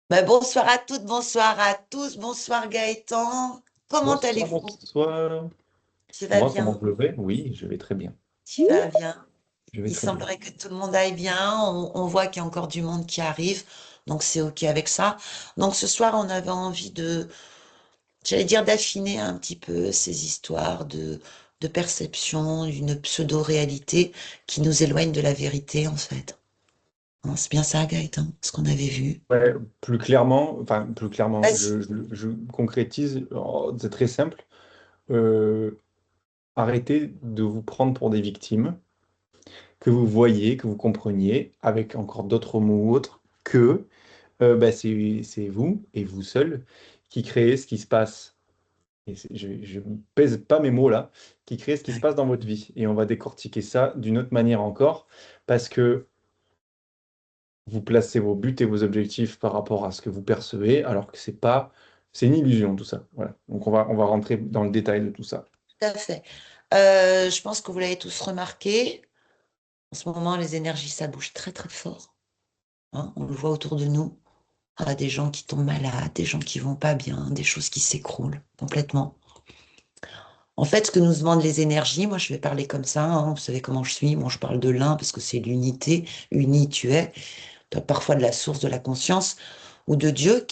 Bonsoir à toutes, bonsoir à tous, bonsoir Gaëtan. Comment Bonsoir, allez-vous? bonsoir. Tu vas Moi, comment bien? je vais? Oui, je vais très bien. Tu vas bien? Je vais Il très bien. semblerait que tout le monde aille bien. On voit qu'il y a encore du monde qui arrive, donc c'est OK avec ça. Donc ce soir, on avait envie j'allais dire d'affiner un petit peu ces histoires de perception, d'une pseudo-réalité qui nous éloigne de la vérité, en fait. Hein, c'est bien ça, Gaëtan, ce qu'on avait vu. Ouais, plus clairement, Vas-y. je concrétise. Oh, c'est très simple. Euh, Arrêtez de vous prendre pour des victimes que vous voyez, que vous compreniez, avec encore d'autres mots ou autres, que c'est vous et vous seul qui créez ce qui se passe. Et je ne pèse pas mes mots là, qui créez ce qui se passe dans votre vie. Et on va décortiquer ça d'une autre manière encore, parce que vous placez vos buts et vos objectifs par rapport à ce que vous percevez, alors que c'est une illusion tout ça. Voilà. Donc on va rentrer dans le détail de tout ça. Tout à fait. Je pense que vous l'avez tous remarqué. En ce moment, les énergies, ça bouge très très fort. Hein, on le voit autour de nous. Ah, des gens qui tombent malades, des gens qui vont pas bien, des choses qui s'écroulent complètement. En fait, ce que nous demandent les énergies, moi je vais parler comme ça, hein, vous savez comment je suis, moi je parle de l'un parce que c'est l'unité, uni tu es, parfois de la source de la conscience, ou de Dieu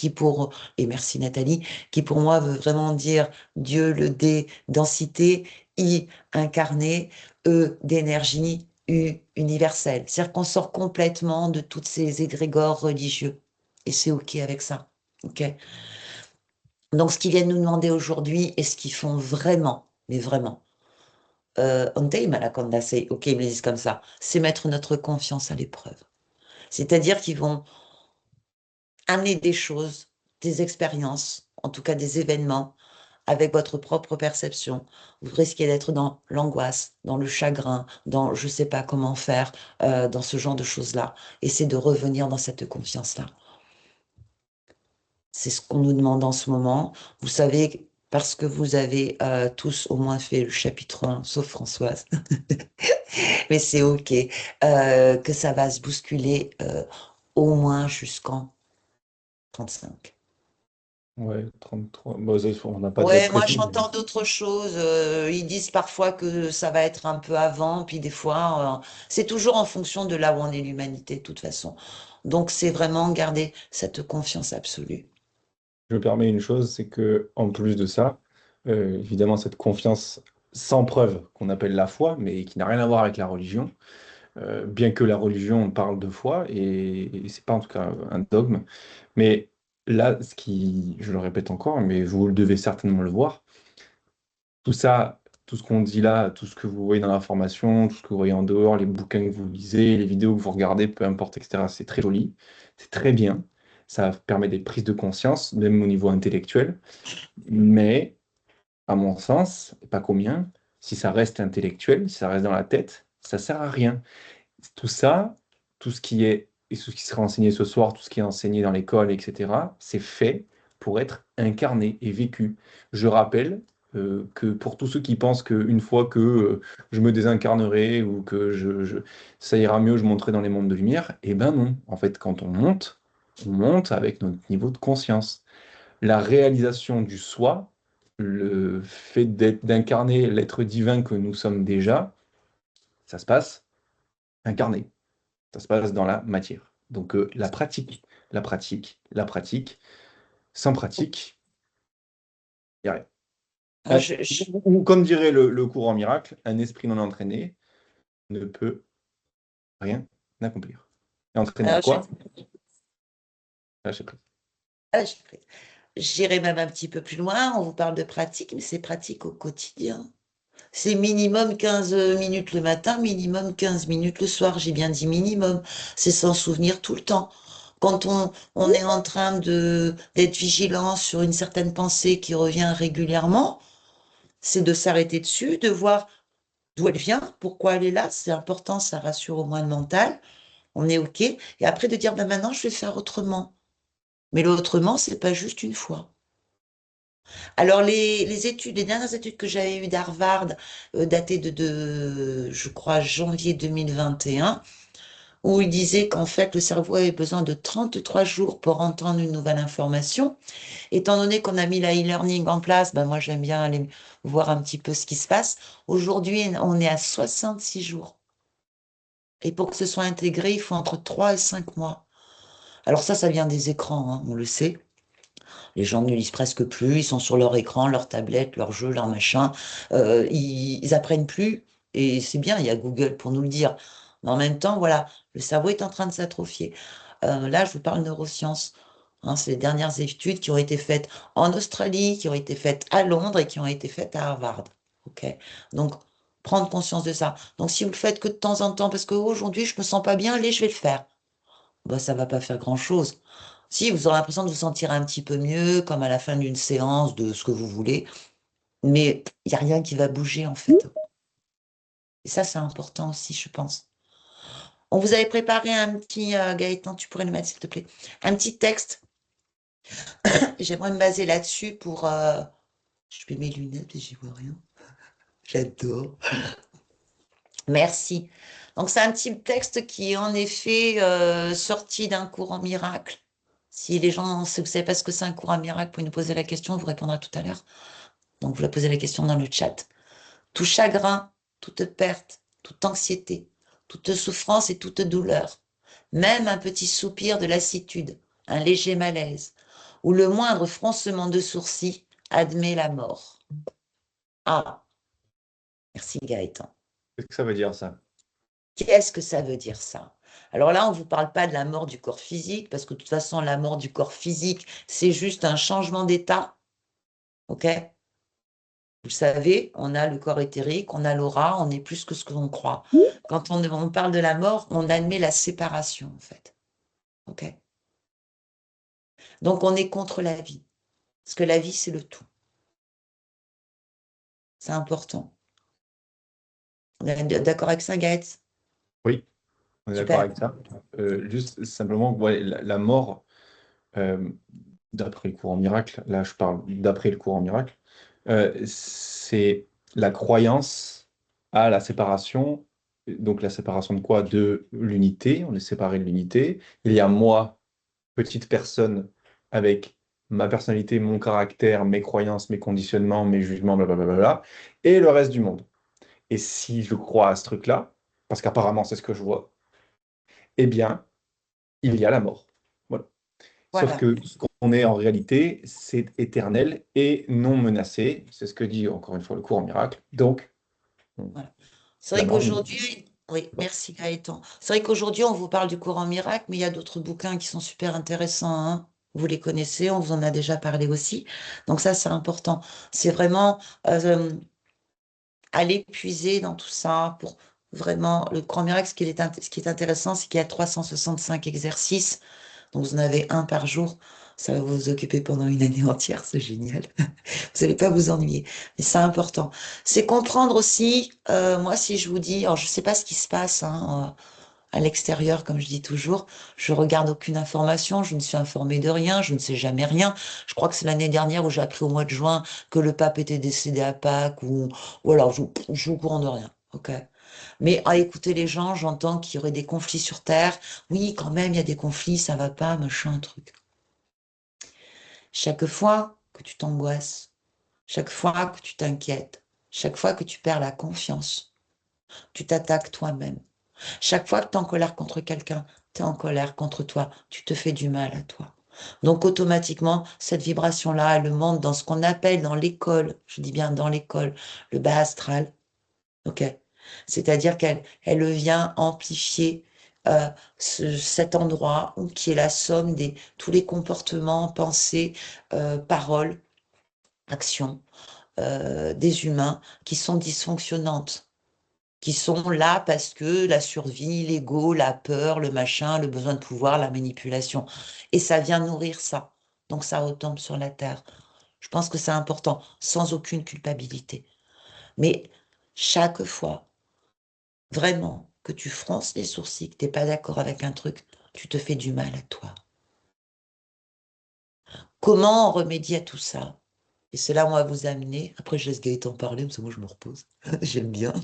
et merci Nathalie, qui pour moi veut vraiment dire Dieu, le D, densité, I, incarné, E, d'énergie, U, universel. C'est-à-dire qu'on sort complètement de toutes ces égrégores religieux. Et c'est OK avec ça. OK? Donc, ce qu'ils viennent nous demander aujourd'hui et ce qu'ils font vraiment, mais vraiment, on time à la c'est OK, ils me le disent comme ça, c'est mettre notre confiance à l'épreuve. C'est-à-dire qu'ils vont amener des choses, des expériences, en tout cas des événements, avec votre propre perception. Vous risquez d'être dans l'angoisse, dans le chagrin, dans je ne sais pas comment faire, dans ce genre de choses-là. Et c'est de revenir dans cette confiance-là. C'est ce qu'on nous demande en ce moment. Vous savez, parce que vous avez tous au moins fait le chapitre 1, sauf Françoise, mais c'est OK, que ça va se bousculer au moins jusqu'en 35. Ouais, 33. Bon, on n'a pas de date Ouais, moi précise. j'entends d'autres choses. Ils disent parfois que ça va être un peu avant, puis des fois, c'est toujours en fonction de là où on est l'humanité, de toute façon. Donc c'est vraiment garder cette confiance absolue. Je me permets une chose, c'est que en plus de ça, évidemment, cette confiance sans preuve qu'on appelle la foi, mais qui n'a rien à voir avec la religion, bien que la religion parle de foi, et c'est pas en tout cas un dogme. Mais là, je le répète encore, mais vous le devez certainement le voir, tout ça, tout ce qu'on dit là, tout ce que vous voyez dans la formation, tout ce que vous voyez en dehors, les bouquins que vous lisez, les vidéos que vous regardez, peu importe, etc., c'est très joli, c'est très bien. Ça permet des prises de conscience, même au niveau intellectuel. Mais, à mon sens, et pas combien, si ça reste intellectuel, si ça reste dans la tête, ça sert à rien. Tout ça, tout ce qui est, et tout ce qui sera enseigné ce soir, tout ce qui est enseigné dans l'école, etc., c'est fait pour être incarné et vécu. Je rappelle que pour tous ceux qui pensent qu'une fois que je me désincarnerai ou que ça ira mieux, je monterai dans les mondes de lumière, eh ben non. En fait, quand on monte avec notre niveau de conscience. La réalisation du soi, le fait d'incarner l'être divin que nous sommes déjà, ça se passe incarné. Ça se passe dans la matière. Donc la pratique, la pratique, la pratique. Sans pratique, il n'y a rien. Ah, je- je- Ou comme dirait le courant miracle, un esprit non entraîné ne peut rien accomplir. Et entraîné à alors, quoi? Lâcher prise. ah, j'irai même un petit peu plus loin. On vous parle de pratique, mais c'est pratique au quotidien. C'est minimum 15 minutes le matin, minimum 15 minutes le soir. J'ai bien dit minimum. C'est s'en souvenir tout le temps. Quand on est en train d'être vigilant sur une certaine pensée qui revient régulièrement, c'est de s'arrêter dessus, de voir d'où elle vient, pourquoi elle est là. C'est important, ça rassure au moins le mental. On est OK. Et après de dire, ben maintenant, je vais faire autrement. Mais l'autrement, c'est pas juste une fois. Alors, les dernières études que j'avais eues d'Harvard, datées je crois, janvier 2021, où il disait qu'en fait, le cerveau avait besoin de 33 jours pour entendre une nouvelle information. Étant donné qu'on a mis la e-learning en place, ben moi, j'aime bien aller voir un petit peu ce qui se passe. Aujourd'hui, on est à 66 jours. Et pour que ce soit intégré, il faut entre 3 et 5 mois. Alors ça vient des écrans, hein, on le sait. Les gens ne lisent presque plus, ils sont sur leur écran, leur tablette, leur jeu, leur machin. Ils apprennent plus, et c'est bien, il y a Google pour nous le dire. Mais en même temps, voilà, le cerveau est en train de s'atrophier. Là, je vous parle neurosciences. Hein, c'est les dernières études qui ont été faites en Australie, qui ont été faites à Londres et qui ont été faites à Harvard. OK? Donc, prendre conscience de ça. Donc, si vous le faites que de temps en temps, parce qu'aujourd'hui, je me sens pas bien, allez, je vais le faire. Bah, ça va pas faire grand-chose. Si, vous aurez l'impression de vous sentir un petit peu mieux, comme à la fin d'une séance, de ce que vous voulez, mais il n'y a rien qui va bouger en fait. Et ça, c'est important aussi, je pense. On vous avait préparé un petit, Gaëtan, tu pourrais le mettre s'il te plaît, un petit texte. J'aimerais me baser là-dessus pour... je mets mes lunettes et j'y vois rien. J'adore. Merci. Donc, c'est un petit texte qui est en effet sorti d'un cours en miracle. Si les gens, si vous ne savez pas ce que c'est un cours en miracle, vous pouvez nous poser la question, on vous répondra tout à l'heure. Donc, vous la posez la question dans le chat. Tout chagrin, toute perte, toute anxiété, toute souffrance et toute douleur, même un petit soupir de lassitude, un léger malaise, ou le moindre froncement de sourcils, admet la mort. Ah, merci Gaëtan. Qu'est-ce que ça veut dire, ça? Qu'est-ce que ça veut dire ça? Alors là, on ne vous parle pas de la mort du corps physique, parce que de toute façon, la mort du corps physique, c'est juste un changement d'état. OK? Vous savez, on a le corps éthérique, on a l'aura, on est plus que ce que l'on croit. Quand on parle de la mort, on admet la séparation, en fait. OK? Donc, on est contre la vie. Parce que la vie, c'est le tout. C'est important. On est d'accord avec ça, Gaëtz? Oui, on est d'accord Super. avec ça. Juste simplement, ouais, la mort, euh, d'après le courant miracle, là je parle d'après le courant miracle, c'est la croyance à la séparation. Donc la séparation de quoi? De l'unité, on est séparé de l'unité. Il y a moi, petite personne, avec ma personnalité, mon caractère, mes croyances, mes conditionnements, mes jugements, blablabla, et le reste du monde. Et si je crois à ce truc-là, parce qu'apparemment c'est ce que je vois, eh bien, il y a la mort. Voilà. Sauf Voilà. que ce qu'on est en réalité, c'est éternel et non menacé. C'est ce que dit encore une fois le courant miracle. Donc, Voilà. C'est la vrai mort nous... qu'aujourd'hui, oui, merci Gaëtan. C'est vrai qu'aujourd'hui, on vous parle du courant miracle, mais il y a d'autres bouquins qui sont super intéressants, hein. Vous les connaissez, on vous en a déjà parlé aussi. Donc ça, c'est important. C'est vraiment euh, aller puiser dans tout ça pour vraiment le courant miracle. Ce qui est intéressant, c'est qu'il y a 365 exercices. Donc vous en avez un par jour. Ça va vous occuper pendant une année entière, c'est génial. Vous n'allez pas vous ennuyer. Mais c'est important. C'est comprendre aussi, moi, si je vous dis, alors je ne sais pas ce qui se passe hein, à l'extérieur, comme je dis toujours, je regarde aucune information, je ne suis informée de rien, je ne sais jamais rien. Je crois que c'est l'année dernière où j'ai appris au mois de juin que le pape était décédé à Pâques, ou alors je suis au courant de rien. Ok. Mais à écouter les gens, j'entends qu'il y aurait des conflits sur Terre. Oui, quand même, il y a des conflits, ça va pas, machin, truc. Chaque fois que tu t'angoisses, chaque fois que tu t'inquiètes, chaque fois que tu perds la confiance, tu t'attaques toi-même. Chaque fois que tu es en colère contre quelqu'un, tu es en colère contre toi. Tu te fais du mal à toi. Donc automatiquement, cette vibration-là, elle monte dans ce qu'on appelle dans l'école, je dis bien dans l'école, le bas astral. OK? C'est-à-dire qu'elle vient amplifier cet endroit qui est la somme des tous les comportements, pensées, paroles, actions des humains qui sont dysfonctionnantes, qui sont là parce que la survie, l'ego, la peur, le machin, le besoin de pouvoir, la manipulation. Et ça vient nourrir ça. Donc ça retombe sur la terre. Je pense que c'est important, sans aucune culpabilité. Mais chaque fois, vraiment, que tu fronces les sourcils, que tu n'es pas d'accord avec un truc, tu te fais du mal à toi. Comment on remédie à tout ça? Et cela, on va vous amener. Après, je laisse Gaëtan parler, parce que moi, je me repose. J'aime bien.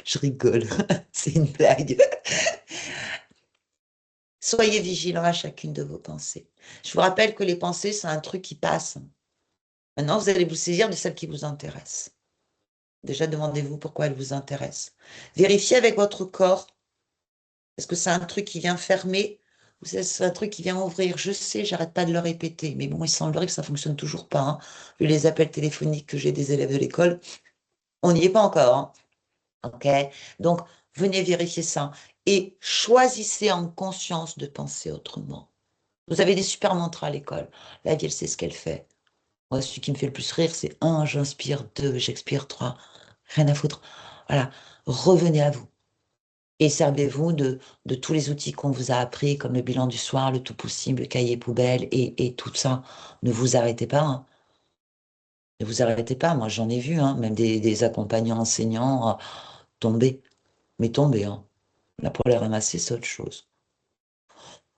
Je rigole. C'est une blague. Soyez vigilants à chacune de vos pensées. Je vous rappelle que les pensées, c'est un truc qui passe. Maintenant, vous allez vous saisir de celles qui vous intéressent. Déjà, demandez-vous pourquoi elles vous intéressent. Vérifiez avec votre corps. Est-ce que c'est un truc qui vient fermer ou c'est un truc qui vient ouvrir? Je sais, j'arrête pas de le répéter, mais bon, il semblerait que ça fonctionne toujours pas, hein. Vu les appels téléphoniques que j'ai des élèves de l'école, on n'y est pas encore, hein. OK? Donc, venez vérifier ça et choisissez en conscience de penser autrement. Vous avez des super mantras à l'école. La vie, elle sait ce qu'elle fait. Moi, celui qui me fait le plus rire, c'est un, j'inspire, deux, j'expire, trois. Rien à foutre. Voilà. Revenez à vous. Et servez-vous de tous les outils qu'on vous a appris, comme le bilan du soir, le tout possible, le cahier poubelle et tout ça. Ne vous arrêtez pas, hein. Ne vous arrêtez pas. Moi, j'en ai vu, hein, même des accompagnants enseignants tomber. Mais tomber, hein. Là, pour les ramasser, c'est autre chose.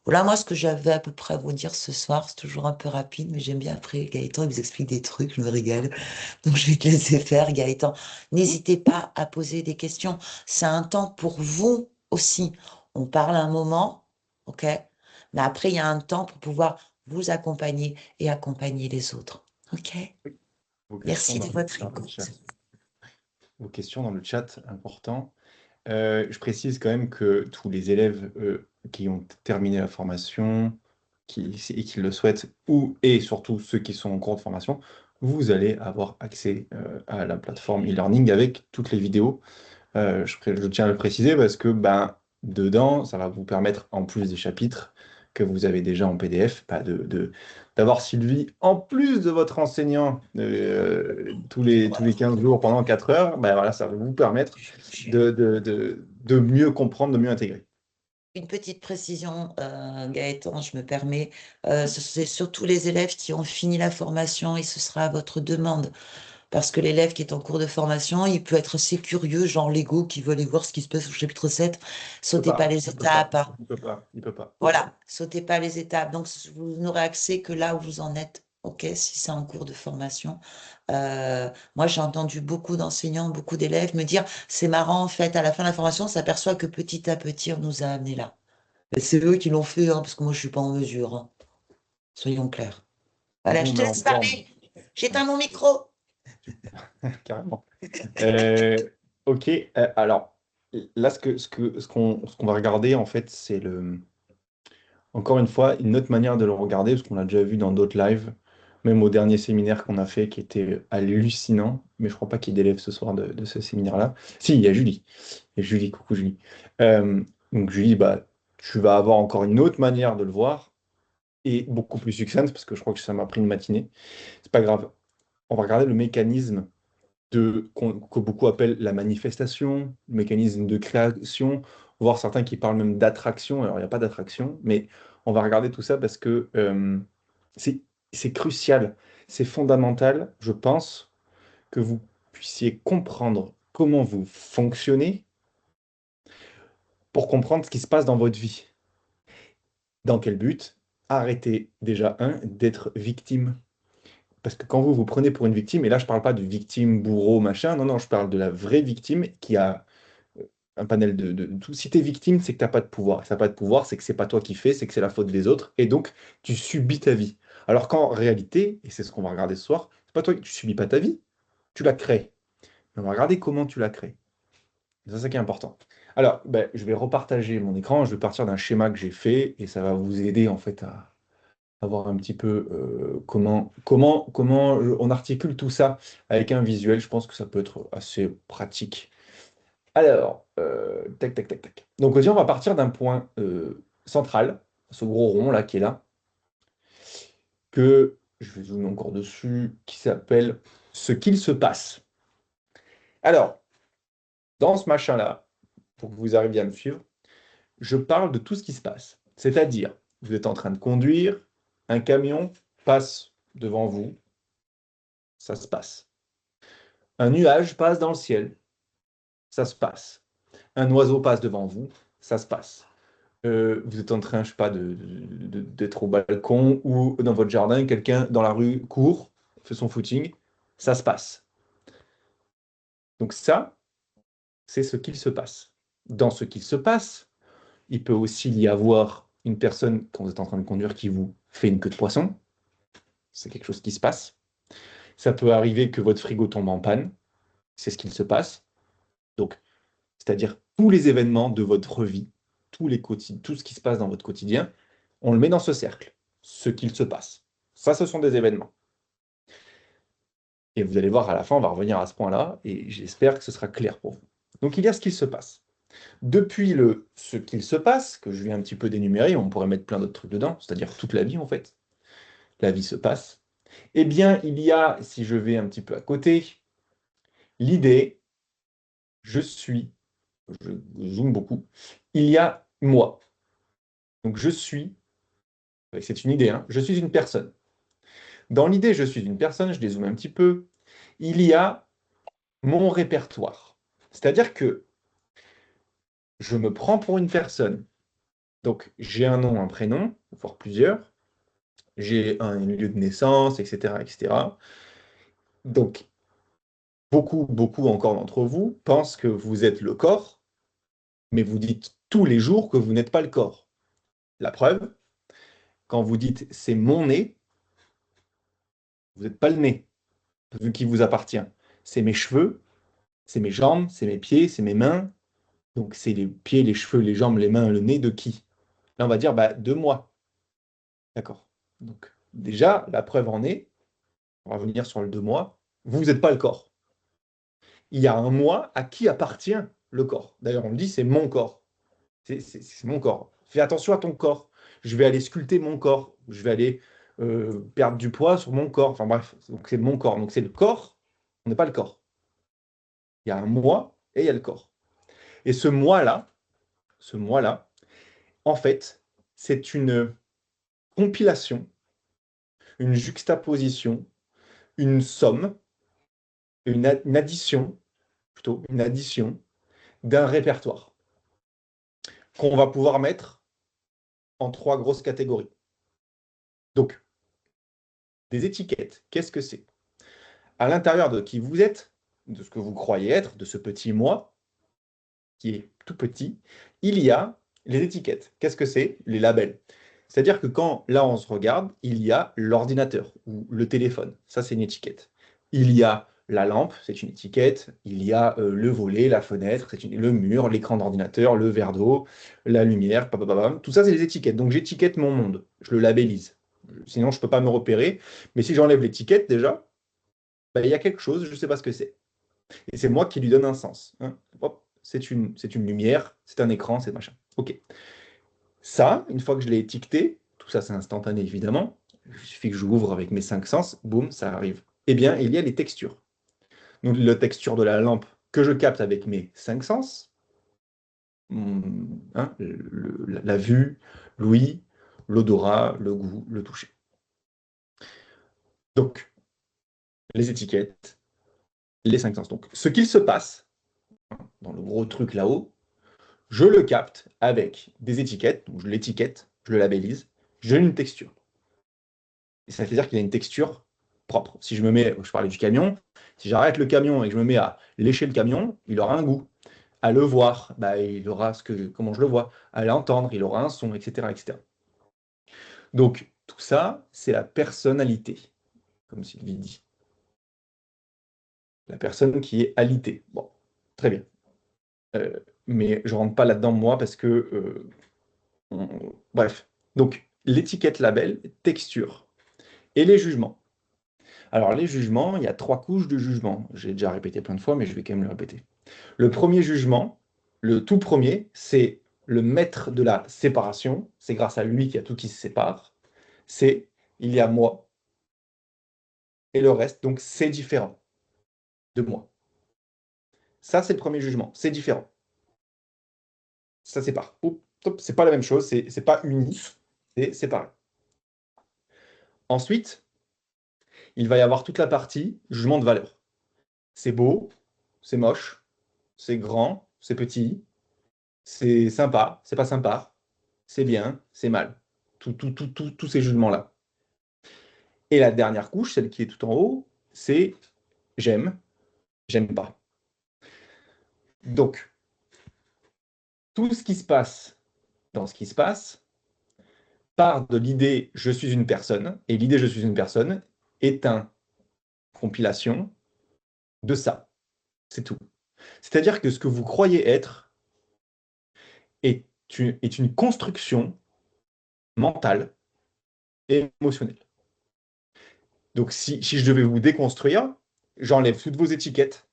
Voilà, moi, ce que j'avais à peu près à vous dire ce soir, c'est toujours un peu rapide, mais j'aime bien après. Gaëtan, il vous explique des trucs, je me régale. Donc, je vais te laisser faire, Gaëtan. N'hésitez pas à poser des questions. C'est un temps pour vous aussi. On parle un moment, OK? Mais après, il y a un temps pour pouvoir vous accompagner et accompagner les autres. OK? Vos questions Merci de votre dans le chat. écoute. Vos questions dans le chat, important. Je précise quand même que tous les élèves qui ont terminé la formation et qui le souhaitent, et surtout ceux qui sont en cours de formation, vous allez avoir accès à la plateforme e-learning avec toutes les vidéos. Je tiens à le préciser parce que ben, dedans, ça va vous permettre, en plus des chapitres que vous avez déjà en PDF, d'avoir Sylvie, en plus de votre enseignant, tous les 15 jours pendant 4 heures, ben, voilà, ça va vous permettre de mieux comprendre, de mieux intégrer. Une petite précision, Gaëtan, je me permets. C'est surtout les élèves qui ont fini la formation et ce sera à votre demande. Parce que l'élève qui est en cours de formation, il peut être assez curieux, genre Lego, qui veut aller voir ce qui se passe au chapitre 7. Il peut Sautez pas pas, les il peut pas, étapes, hein. il peut pas, il peut pas. Voilà, sautez pas les étapes. Donc, vous n'aurez accès que là où vous en êtes. OK, si c'est en cours de formation. Moi, j'ai entendu beaucoup d'enseignants, beaucoup d'élèves me dire, c'est marrant, en fait, à la fin de la formation, on s'aperçoit que petit à petit, on nous a amenés là. Et c'est eux qui l'ont fait, hein, parce que moi, je suis pas en mesure, hein. Soyons clairs. Voilà, Nous, je on te est en laisse forme. parler. J'éteins mon micro. Carrément. Euh, ok, alors là, ce qu'on va regarder, en fait, c'est encore une fois, une autre manière de le regarder, parce qu'on l'a déjà vu dans d'autres lives, même au dernier séminaire qu'on a fait, qui était hallucinant, mais je crois pas qu'il y ait d'élèves ce soir de ce séminaire-là. Si, il y a Julie. Et Julie, coucou Julie. Donc Julie, bah, tu vas avoir encore une autre manière de le voir, et beaucoup plus succincte, parce que je crois que ça m'a pris une matinée. C'est pas grave. On va regarder le mécanisme que beaucoup appellent la manifestation, le mécanisme de création, voire certains qui parlent même d'attraction. Alors, il n'y a pas d'attraction, mais on va regarder tout ça parce que c'est c'est crucial, c'est fondamental, je pense, que vous puissiez comprendre comment vous fonctionnez pour comprendre ce qui se passe dans votre vie. Dans quel but? Arrêtez déjà, d'être victime. Parce que quand vous prenez pour une victime, et là je parle pas de victime, bourreau, machin, non, non, je parle de la vraie victime qui a un panel de tout. Si tu es victime, c'est que tu n'as pas de pouvoir. Et si tu n'as pas de pouvoir, c'est que c'est pas toi qui fais, c'est que c'est la faute des autres. Et donc, tu subis ta vie. Alors qu'en réalité, et c'est ce qu'on va regarder ce soir, c'est pas toi qui tu subis pas ta vie, tu la crées. Mais on va regarder comment tu la crées. C'est ça qui est important. Alors, ben, je vais repartager mon écran, je vais partir d'un schéma que j'ai fait, et ça va vous aider en fait à voir un petit peu comment on articule tout ça avec un visuel. Je pense que ça peut être assez pratique. Alors, tac, tac, tac, tac. Donc, aussi, on va partir d'un point central, ce gros rond là qui est là, que je vais zoomer encore dessus, qui s'appelle ce qu'il se passe. Alors, dans ce machin-là, pour que vous arriviez à me suivre, je parle de tout ce qui se passe. C'est-à-dire, vous êtes en train de conduire, un camion passe devant vous, ça se passe. Un nuage passe dans le ciel, ça se passe. Un oiseau passe devant vous, ça se passe. Vous êtes en train, je sais pas, d'être au balcon ou dans votre jardin, quelqu'un dans la rue court, fait son footing, ça se passe. Donc ça, c'est ce qu'il se passe. Dans ce qu'il se passe, il peut aussi y avoir une personne, quand vous êtes en train de conduire, qui vous fait une queue de poisson. C'est quelque chose qui se passe. Ça peut arriver que votre frigo tombe en panne. C'est ce qu'il se passe. Donc, c'est-à-dire tous les événements de votre vie, tout ce qui se passe dans votre quotidien, on le met dans ce cercle, ce qu'il se passe. Ça, ce sont des événements. Et vous allez voir, à la fin, on va revenir à ce point-là, et j'espère que ce sera clair pour vous. Donc, il y a ce qu'il se passe. Depuis ce qu'il se passe, que je viens un petit peu d'énumérer, on pourrait mettre plein d'autres trucs dedans, c'est-à-dire toute la vie, en fait. La vie se passe. Eh bien, il y a, si je vais un petit peu à côté, l'idée, je suis, je zoome beaucoup, il y a moi. Donc, je suis, c'est une idée, hein, je suis une personne. Dans l'idée, je suis une personne, je dézoome un petit peu, il y a mon répertoire. C'est-à-dire que je me prends pour une personne. Donc, j'ai un nom, un prénom, voire plusieurs. J'ai un lieu de naissance, etc., etc. Donc, beaucoup encore d'entre vous pensent que vous êtes le corps, mais vous dites tous les jours que vous n'êtes pas le corps. La preuve, quand vous dites c'est mon nez, vous n'êtes pas le nez, vu qu'il vous appartient. C'est mes cheveux, c'est mes jambes, c'est mes pieds, c'est mes mains. Donc, c'est les pieds, les cheveux, les jambes, les mains, le nez de qui? Là, on va dire bah, de moi. D'accord. Donc, déjà, la preuve en est, on va revenir sur le de moi, vous n'êtes pas le corps. Il y a un moi à qui appartient le corps. D'ailleurs, on le dit, c'est mon corps. C'est mon corps. Fais attention à ton corps. Je vais aller sculpter mon corps. Je vais aller perdre du poids sur mon corps. Enfin bref, donc c'est mon corps. Donc c'est le corps, on n'est pas le corps. Il y a un moi et il y a le corps. Et ce moi-là, en fait, c'est une compilation, une juxtaposition, une somme, une addition, plutôt, une addition d'un répertoire qu'on va pouvoir mettre en trois grosses catégories. Donc, des étiquettes, qu'est-ce que c'est? À l'intérieur de qui vous êtes, de ce que vous croyez être, de ce petit moi, qui est tout petit, il y a les étiquettes. Qu'est-ce que c'est? Les labels. C'est-à-dire que quand, là, on se regarde, il y a l'ordinateur ou le téléphone. Ça, c'est une étiquette. Il y a la lampe, c'est une étiquette. Il y a le volet, la fenêtre, le mur, l'écran d'ordinateur, le verre d'eau, la lumière, papapam. Tout ça, c'est des étiquettes. Donc, j'étiquette mon monde. Je le labellise. Sinon, je ne peux pas me repérer. Mais si j'enlève l'étiquette, déjà, bah, il y a quelque chose, je ne sais pas ce que c'est. Et c'est moi qui lui donne un sens. Hein. Hop, c'est une lumière, c'est un écran, c'est machin. OK. Ça, une fois que je l'ai étiqueté, tout ça c'est instantané évidemment, il suffit que j'ouvre avec mes cinq sens, boum, ça arrive. Eh bien, il y a les textures. Donc, la texture de la lampe que je capte avec mes cinq sens, hein, la vue, l'ouïe, l'odorat, le goût, le toucher. Donc, les étiquettes, les cinq sens. Donc, ce qu'il se passe dans le gros truc là-haut, je le capte avec des étiquettes, donc je l'étiquette, je le labellise, j'ai une texture. Et ça veut dire qu'il a une texture propre. Si je me mets, je parlais du camion, si j'arrête le camion et que je me mets à lécher le camion, il aura un goût. À le voir, bah, il aura comment je le vois. À l'entendre, il aura un son, etc., etc. Donc, tout ça, c'est la personnalité, comme Sylvie dit. La personne qui est alitée. Bon, très bien. Mais je ne rentre pas là-dedans, moi, parce que bref. Donc, l'étiquette label, texture et les jugements. Alors, les jugements, il y a trois couches de jugements. J'ai déjà répété plein de fois, mais je vais quand même le répéter. Le premier jugement, le tout premier, c'est le maître de la séparation. C'est grâce à lui qu'il y a tout qui se sépare. C'est il y a moi et le reste, donc c'est différent de moi. Ça, c'est le premier jugement. C'est différent. Ça sépare. C'est pas la même chose, c'est pas uni, c'est séparé. Ensuite, il va y avoir toute la partie jugement de valeur. C'est beau, c'est moche, c'est grand, c'est petit, c'est sympa, c'est pas sympa, c'est bien, c'est mal. Tous ces jugements-là. Et la dernière couche, celle qui est tout en haut, c'est j'aime, j'aime pas. Donc, tout ce qui se passe dans ce qui se passe, part de l'idée « je suis une personne », et l'idée « je suis une personne » est une compilation de ça. C'est tout. C'est-à-dire que ce que vous croyez être est une construction mentale et émotionnelle. Donc, si je devais vous déconstruire, j'enlève toutes vos étiquettes,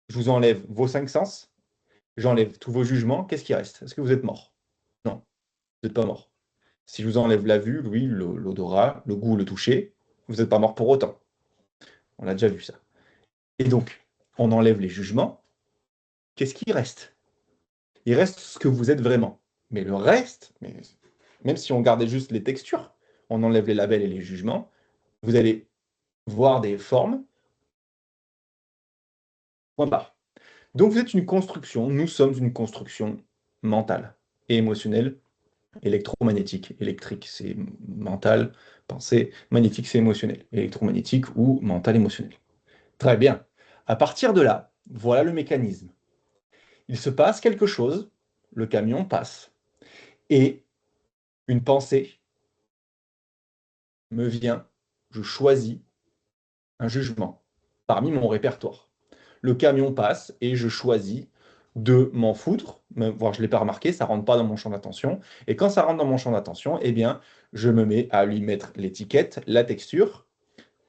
je vous enlève vos 5 sens, j'enlève tous vos jugements. Qu'est-ce qui reste? Est-ce que vous êtes mort? Non, vous n'êtes pas mort. Si je vous enlève la vue, l'ouïe, l'odorat, le goût, le toucher, vous n'êtes pas mort pour autant. On a déjà vu ça. Et donc, on enlève les jugements. Qu'est-ce qui reste? Il reste ce que vous êtes vraiment. Mais le reste, même si on gardait juste les textures, on enlève les labels et les jugements, vous allez voir des formes. Point barre. Donc vous êtes une construction, nous sommes une construction mentale et émotionnelle, électromagnétique. Électrique, c'est mental, pensée, magnétique, c'est émotionnel. Électromagnétique ou mental émotionnel. Très bien. À partir de là, voilà le mécanisme. Il se passe quelque chose, le camion passe, et une pensée me vient, je choisis un jugement parmi mon répertoire. Le camion passe et je choisis de m'en foutre, voire je ne l'ai pas remarqué, ça ne rentre pas dans mon champ d'attention. Et quand ça rentre dans mon champ d'attention, eh bien, je me mets à lui mettre l'étiquette, la texture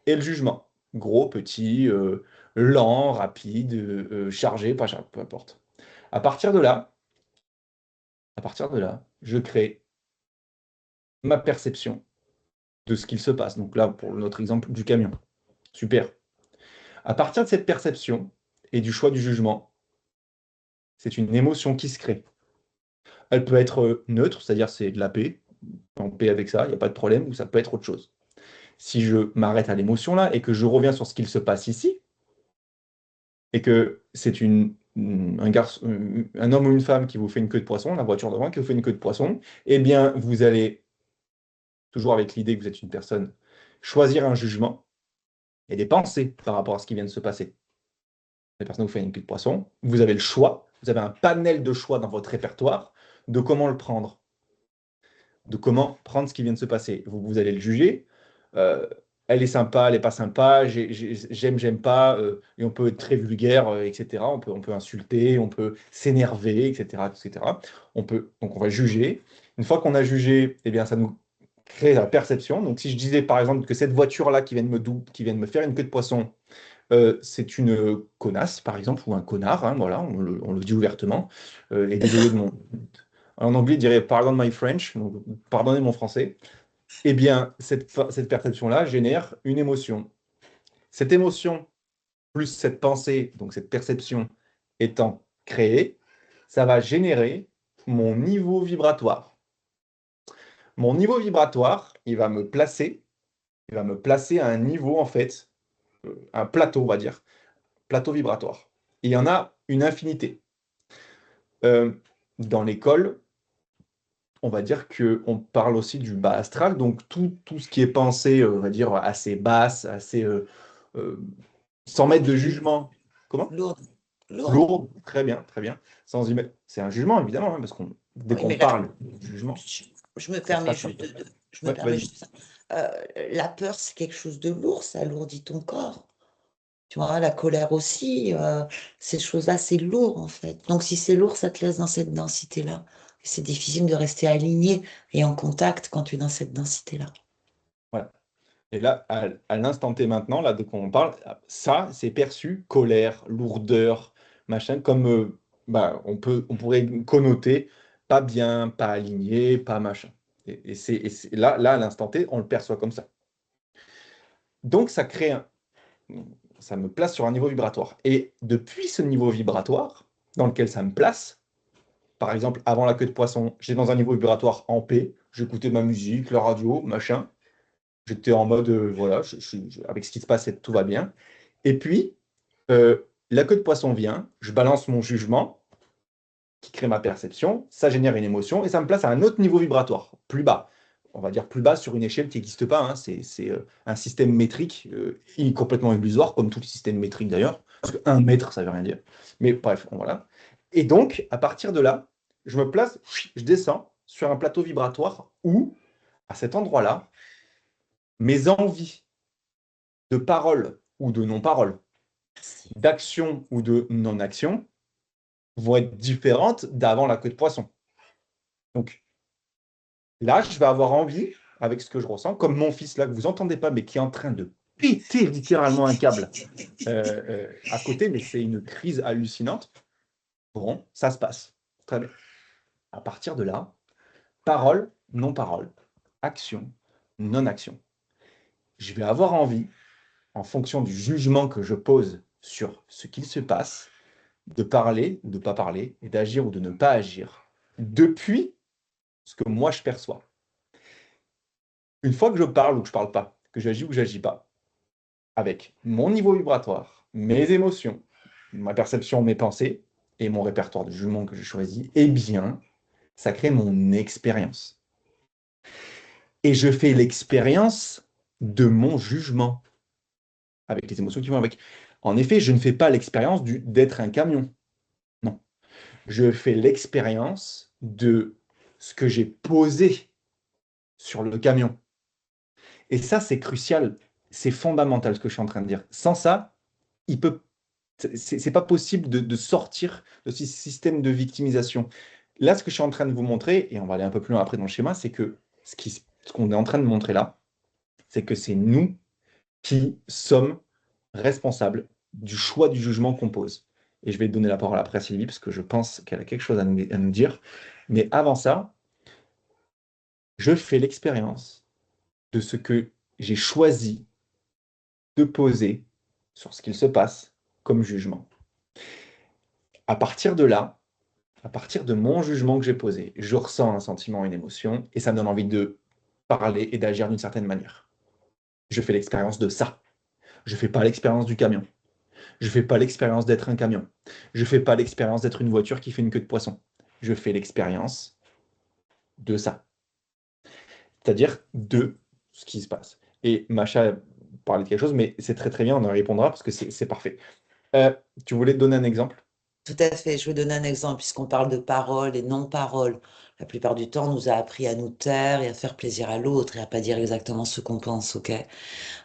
et le jugement. Gros, petit, lent, rapide, chargé, pas chargé, peu importe. À partir de là, je crée ma perception de ce qu'il se passe. Donc là, pour notre exemple du camion. Super. À partir de cette perception et du choix du jugement, c'est une émotion qui se crée. Elle peut être neutre, c'est-à-dire c'est de la paix, en paix avec ça, il n'y a pas de problème, ou ça peut être autre chose. Si je m'arrête à l'émotion là et que je reviens sur ce qu'il se passe ici, et que c'est un homme ou une femme qui vous fait une queue de poisson, la voiture devant qui vous fait une queue de poisson, eh bien vous allez, toujours avec l'idée que vous êtes une personne, choisir un jugement et des pensées par rapport à ce qui vient de se passer. La personne vous fait une queue de poisson, vous avez le choix, vous avez un panel de choix dans votre répertoire de comment le prendre, de comment prendre ce qui vient de se passer. Vous allez le juger. Elle est sympa, elle n'est pas sympa, j'aime, j'aime pas, et on peut être très vulgaire, etc. On peut insulter, on peut s'énerver, etc., etc. Donc on va juger. Une fois qu'on a jugé, eh bien, ça nous crée la perception. Donc si je disais par exemple que cette voiture-là qui vient de me faire une queue de poisson, c'est une connasse, par exemple, ou un connard, hein, voilà, on le dit ouvertement. Et désolé de mon... En anglais, il dirait pardon my French, donc pardonnez mon français. Eh bien, cette perception-là génère une émotion. Cette émotion, plus cette pensée, donc cette perception étant créée, ça va générer mon niveau vibratoire. Mon niveau vibratoire, il va me placer à un niveau, en fait, un plateau, on va dire, plateau vibratoire. Et il y en a une infinité. Dans l'école, on va dire qu'on parle aussi du bas astral, donc tout ce qui est pensée, on va dire, assez basse, assez euh, sans mettre de jugement. Comment? Lourde. Lourde. Lourde, très bien, très bien. Sans y mettre... C'est un jugement, évidemment, hein, parce qu'on dès Oui, qu'on mais là, parle de jugement, je me ça se permets passe comme juste ça. je me Ouais, permets vas-y. juste ça. La peur, c'est quelque chose de lourd, ça alourdit ton corps. Tu vois, la colère aussi, ces choses-là, c'est lourd en fait. Donc si c'est lourd, ça te laisse dans cette densité-là. Et c'est difficile de rester aligné et en contact quand tu es dans cette densité-là. Voilà. Et là, à l'instant T maintenant, là, de quoi on parle, ça, c'est perçu colère, lourdeur, machin, comme on pourrait connoter pas bien, pas aligné, pas machin. Là, à l'instant T, on le perçoit comme ça. Donc, ça me place sur un niveau vibratoire. Et depuis ce niveau vibratoire, dans lequel ça me place, par exemple, avant la queue de poisson, j'étais dans un niveau vibratoire en paix, j'écoutais ma musique, la radio, machin. J'étais en mode, voilà, avec ce qui se passe, tout va bien. Et puis, la queue de poisson vient, je balance mon jugement, qui crée ma perception, ça génère une émotion, et ça me place à un autre niveau vibratoire, plus bas. On va dire plus bas sur une échelle qui n'existe pas, hein. C'est un système métrique complètement illusoire, comme tous les systèmes métriques d'ailleurs, parce que 1 mètre, ça ne veut rien dire. Mais bref, voilà. Et donc, à partir de là, je me place, je descends sur un plateau vibratoire où À cet endroit-là, mes envies de parole ou de non-parole, Merci. d'action ou de non-action, vont être différentes d'avant la queue de poisson. Donc là, je vais avoir envie, avec ce que je ressens, comme mon fils là, que vous n'entendez pas, mais qui est en train de péter littéralement un câble à côté, mais c'est une crise hallucinante. Bon, ça se passe. Très bien. À partir de là, parole, non-parole, action, non-action. Je vais avoir envie, en fonction du jugement que je pose sur ce qu'il se passe, de parler, de ne pas parler, et d'agir ou de ne pas agir, depuis ce que moi je perçois. Une fois que je parle ou que je ne parle pas, que j'agis ou que je n'agis pas, avec mon niveau vibratoire, mes émotions, ma perception, mes pensées, et mon répertoire de jugement que j'ai choisi, eh bien, ça crée mon expérience. Et je fais l'expérience de mon jugement, avec les émotions qui vont avec. En effet, je ne fais pas l'expérience d'être un camion. Non. Je fais l'expérience de ce que j'ai posé sur le camion. Et ça, c'est crucial, c'est fondamental ce que je suis en train de dire. Sans ça, il peut, c'est pas possible de sortir de ce système de victimisation. Là, ce que je suis en train de vous montrer, et on va aller un peu plus loin après dans le schéma, c'est que ce qu'on est en train de montrer là, c'est que c'est nous qui sommes responsables du choix du jugement qu'on pose. Et je vais donner la parole après à Sylvie, parce que je pense qu'elle a quelque chose à nous dire. Mais avant ça, je fais l'expérience de ce que j'ai choisi de poser sur ce qu'il se passe comme jugement. À partir de là, à partir de mon jugement que j'ai posé, je ressens un sentiment, une émotion, et ça me donne envie de parler et d'agir d'une certaine manière. Je fais l'expérience de ça. Je ne fais pas l'expérience du camion. Je ne fais pas l'expérience d'être un camion. Je ne fais pas l'expérience d'être une voiture qui fait une queue de poisson. Je fais l'expérience de ça. C'est-à-dire de ce qui se passe. Et Macha parlait de quelque chose, mais c'est très très bien, on en répondra parce que c'est parfait. Euh, Tu voulais te donner un exemple? Tout à fait. Je vais donner un exemple, puisqu'on parle de parole et non-parole. La plupart du temps, on nous a appris à nous taire et à faire plaisir à l'autre et à pas dire exactement ce qu'on pense, ok?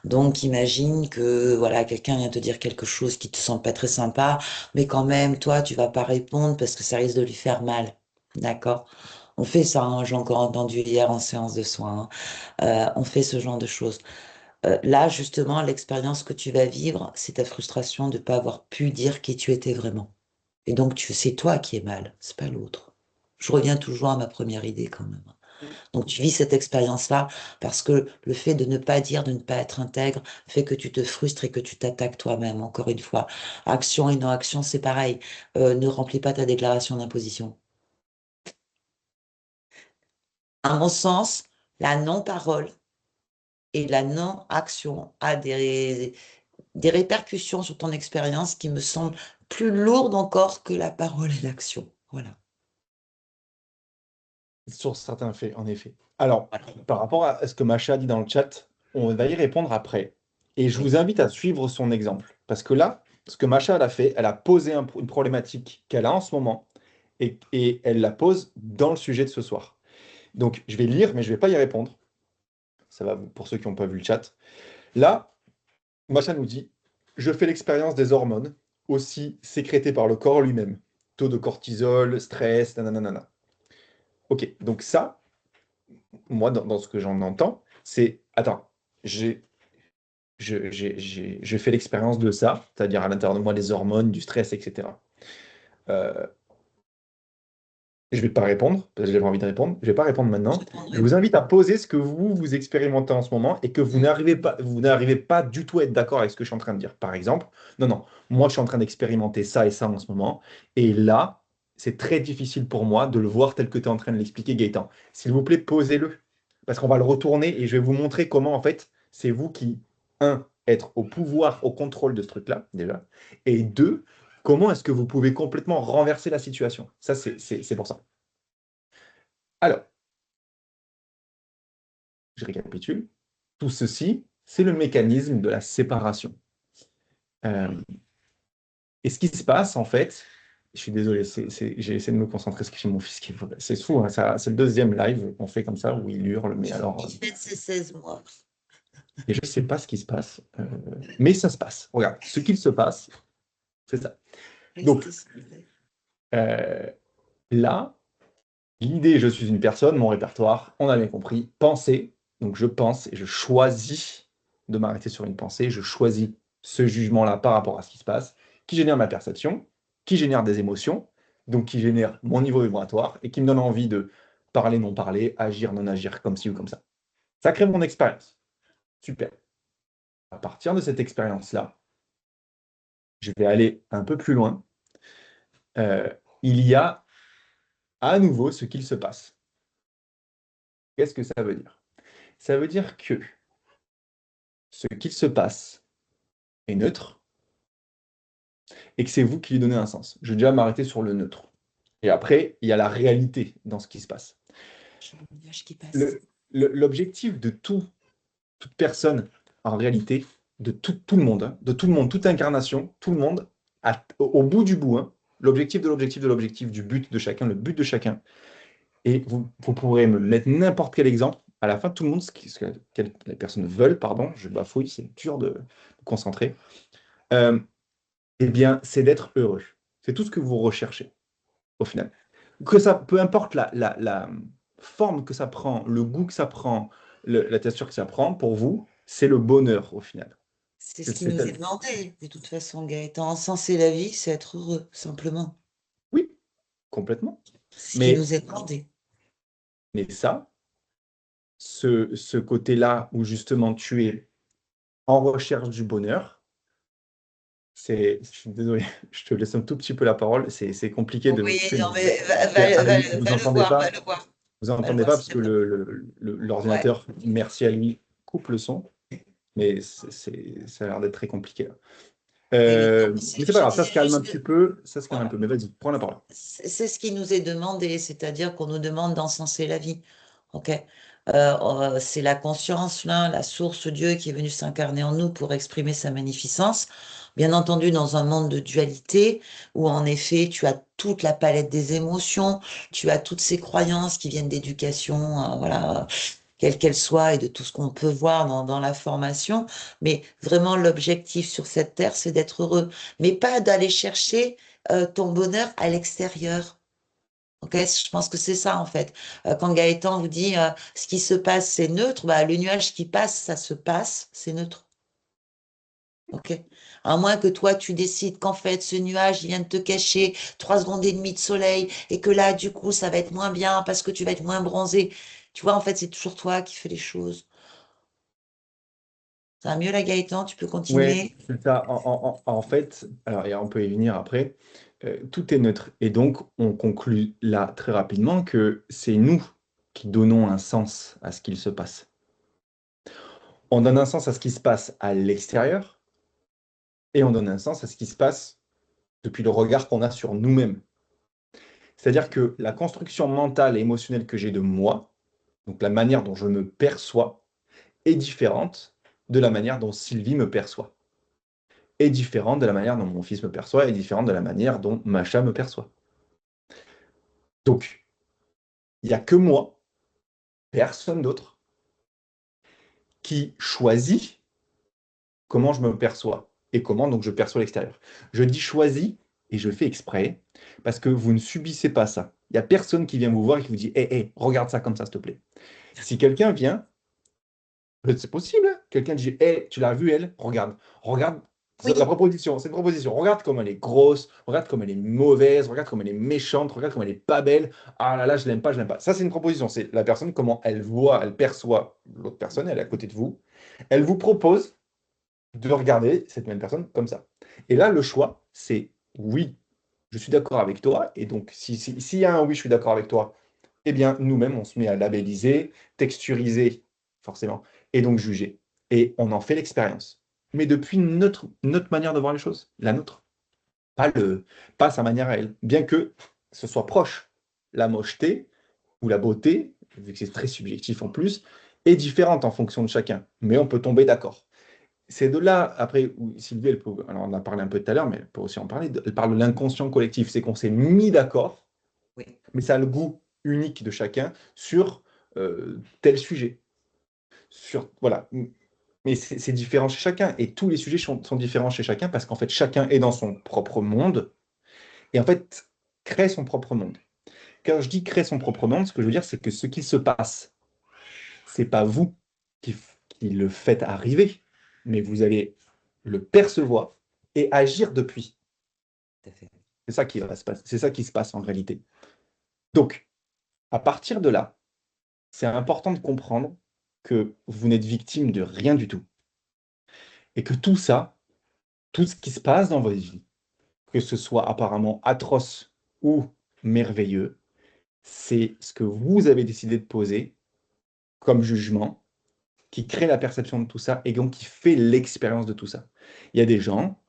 Donc, imagine que, voilà, quelqu'un vient te dire quelque chose qui te semble pas très sympa, mais quand même, toi, tu vas pas répondre parce que ça risque de lui faire mal. D'accord? On fait ça, hein, j'ai encore entendu hier en séance de soins, hein. On fait ce genre de choses. Là, justement, l'expérience que tu vas vivre, c'est ta frustration de ne pas avoir pu dire qui tu étais vraiment. Et donc, c'est toi qui es mal, c'est pas l'autre. Je reviens toujours à ma première idée quand même. Donc, tu vis cette expérience-là parce que le fait de ne pas dire, de ne pas être intègre, fait que tu te frustres et que tu t'attaques toi-même. Encore une fois, action et non-action, c'est pareil. Ne remplis pas ta déclaration d'imposition. À mon sens, la non-parole et la non-action a des répercussions sur ton expérience qui me semblent plus lourdes encore que la parole et l'action. Voilà. Sur certains faits, en effet. Alors, Voilà. par rapport à ce que Macha a dit dans le chat, on va y répondre après. Et je Oui. vous invite à suivre son exemple. Parce que là, ce que Macha elle a fait, elle a posé une problématique qu'elle a en ce moment et elle la pose dans le sujet de ce soir. Donc, je vais lire, mais je ne vais pas y répondre. Ça va pour ceux qui n'ont pas vu le chat. Là, Macha nous dit, je fais l'expérience des hormones, aussi sécrétées par le corps lui-même. Taux de cortisol, stress, nanana. Ok, donc ça, moi, dans ce que j'en entends, c'est, attends, j'ai, je fais l'expérience de ça, c'est-à-dire à l'intérieur de moi, des hormones, du stress, etc. Euh, je ne vais pas répondre, parce que j'avais envie de répondre. Je ne vais pas répondre Je maintenant. Je répondrai. vous invite à poser ce que vous expérimentez en ce moment et que vous n'arrivez pas du tout à être d'accord avec ce que je suis en train de dire. Par exemple, non, non, moi, je suis en train d'expérimenter ça et ça en ce moment. Et là, c'est très difficile pour moi de le voir tel que tu es en train de l'expliquer, Gaëtan. S'il vous plaît, posez-le. Parce qu'on va le retourner et je vais vous montrer comment, en fait, c'est vous qui, un, être au pouvoir, au contrôle de ce truc-là, déjà. Et deux, comment est-ce que vous pouvez complètement renverser la situation? Ça, c'est pour ça. Alors, je récapitule. Tout ceci, c'est le mécanisme de la séparation. Euh, et ce qui se passe, en fait, Je suis désolé, j'ai essayé de me concentrer parce que j'ai mon fils qui est... C'est fou, hein, c'est le deuxième live qu'on fait comme ça, où il hurle, mais alors... Il fête ses 16 mois. et je ne sais pas ce qui se passe, mais ça se passe. Regarde, ce qu'il se passe, c'est ça. Donc, Restez s'il vous plaît. euh, là, l'idée, je suis une personne, mon répertoire, on a bien compris, penser. Donc, je pense et je choisis de m'arrêter sur une pensée. Je choisis ce jugement-là par rapport à ce qui se passe, qui génère ma perception, qui génère des émotions, donc qui génère mon niveau vibratoire et qui me donne envie de parler, non parler, agir, non agir, comme ci ou comme ça. Ça crée mon expérience. Super. À partir de cette expérience-là, je vais aller un peu plus loin. Euh, il y a à nouveau ce qu'il se passe. Qu'est-ce que ça veut dire? Ça veut dire que ce qu'il se passe est neutre et que c'est vous qui lui donnez un sens. Je vais déjà m'arrêter sur le neutre. Et après, il y a la réalité dans ce qui se passe. J'ai un nuage qui passe. Le- L'objectif de toute personne, en réalité, de tout le monde, hein, de tout le monde, toute incarnation, tout le monde, au bout du bout, hein, l'objectif de l'objectif de l'objectif, du but de chacun, le but de chacun, et vous pourrez me mettre n'importe quel exemple. À la fin, tout le monde, ce que les personnes veulent, pardon, je bafouille, c'est dur de me concentrer, euh, eh bien, c'est d'être heureux. C'est tout ce que vous recherchez, au final. Que ça, peu importe la forme que ça prend, le goût que ça prend, la texture que ça prend, pour vous, c'est le bonheur, au final. C'est ce C'est, qui c'est nous est tel- demandé, de toute façon, Gaëtan. Encenser la vie, c'est être heureux, simplement. Oui, complètement. C'est ce qui Mais, nous est demandé. mais ça, ce côté-là où justement tu es en recherche du bonheur, je suis désolé, je te laisse un tout petit peu la parole. C'est compliqué de. Oui, Tu sais, non, mais à la limite, vous va le entendez voir, pas, va le voir. vous Va le entendez voir, pas s'il parce te que plaît. Ouais. l'ordinateur, merci à lui, coupe le son. Mais ça a l'air d'être très compliqué là. Oui, oui. Non, mais Mais c'est pas je grave, ça disais se calme un juste que, petit peu, ça se calme un voilà. peu. Mais vas-y, prends la parole. C'est ce qui nous est demandé, c'est-à-dire qu'on nous demande d'encenser la vie. Ok? C'est la conscience, là, la source Dieu qui est venu s'incarner en nous pour exprimer sa magnificence. Bien entendu, dans un monde de dualité, où en effet, tu as toute la palette des émotions, tu as toutes ces croyances qui viennent d'éducation, voilà, quelle qu'elle soit, et de tout ce qu'on peut voir dans la formation. Mais vraiment, l'objectif sur cette terre, c'est d'être heureux, mais pas d'aller chercher ton bonheur à l'extérieur. Ok, je pense que c'est ça en fait. Quand Gaëtan vous dit ce qui se passe, c'est neutre, bah, le nuage qui passe, ça se passe, c'est neutre. Ok. À moins que toi, tu décides qu'en fait, ce nuage, il vient de te cacher 3 secondes et demie de soleil et que là, du coup, ça va être moins bien parce que tu vas être moins bronzé. Tu vois, en fait, c'est toujours toi qui fais les choses. Ça va mieux là, Gaëtan, tu peux Ouais, continuer. c'est ça. En fait, alors et on peut y venir après, tout est neutre. Et donc, on conclut là très rapidement que c'est nous qui donnons un sens à ce qu'il se passe. On donne un sens à ce qui se passe à l'extérieur et on donne un sens à ce qui se passe depuis le regard qu'on a sur nous-mêmes. C'est-à-dire que la construction mentale et émotionnelle que j'ai de moi, donc la manière dont je me perçois, est différente de la manière dont Sylvie me perçoit, est différente de la manière dont mon fils me perçoit, est différente de la manière dont Macha me perçoit. Donc, il n'y a que moi, personne d'autre, qui choisit comment je me perçois et comment donc je perçois l'extérieur. Je dis choisi et je le fais exprès parce que vous ne subissez pas ça. Il n'y a personne qui vient vous voir et qui vous dit hé, hé, regarde ça comme ça, s'il te plaît. Si quelqu'un vient, c'est possible, hein. Quelqu'un dit hé, tu l'as vue, elle, regarde, regarde. La Oui, proposition, c'est une proposition. Regarde comme elle est grosse, regarde comme elle est mauvaise, regarde comme elle est méchante, regarde comme elle est pas belle. Ah là là, je l'aime pas, je l'aime pas. Ça, c'est une proposition. C'est la personne, comment elle voit, elle perçoit l'autre personne, elle est à côté de vous. Elle vous propose de regarder cette même personne comme ça. Et là, le choix, c'est oui, je suis d'accord avec toi. Et donc, s'il y a un oui, je suis d'accord avec toi, eh bien, nous-mêmes, on se met à labelliser, texturiser, forcément, et donc juger. Et on en fait l'expérience. Mais depuis notre manière de voir les choses, la nôtre, pas sa manière à elle. Bien que ce soit proche. La mocheté ou la beauté, vu que c'est très subjectif en plus, est différente en fonction de chacun. Mais on peut tomber d'accord. c'est de là, après, où Sylvie, alors on en a parlé un peu tout à l'heure, mais elle peut aussi en parler, elle parle de l'inconscient collectif, c'est qu'on s'est mis d'accord, Oui, mais ça a le goût unique de chacun sur tel sujet. Voilà. Mais c'est différent chez chacun, et tous les sujets sont différents chez chacun, parce qu'en fait, chacun est dans son propre monde, et en fait, crée son propre monde. Quand je dis créer son propre monde, ce que je veux dire, c'est que ce qui se passe, c'est pas vous qui le faites arriver, mais vous allez le percevoir et agir depuis. tout à fait. C'est ça qui va se passer. C'est ça qui se passe en réalité. Donc, à partir de là, c'est important de comprendre que vous n'êtes victime de rien du tout. Et que tout ça, tout ce qui se passe dans votre vie, que ce soit apparemment atroce ou merveilleux, c'est ce que vous avez décidé de poser comme jugement qui crée la perception de tout ça et donc qui fait l'expérience de tout ça. Il y a des gens,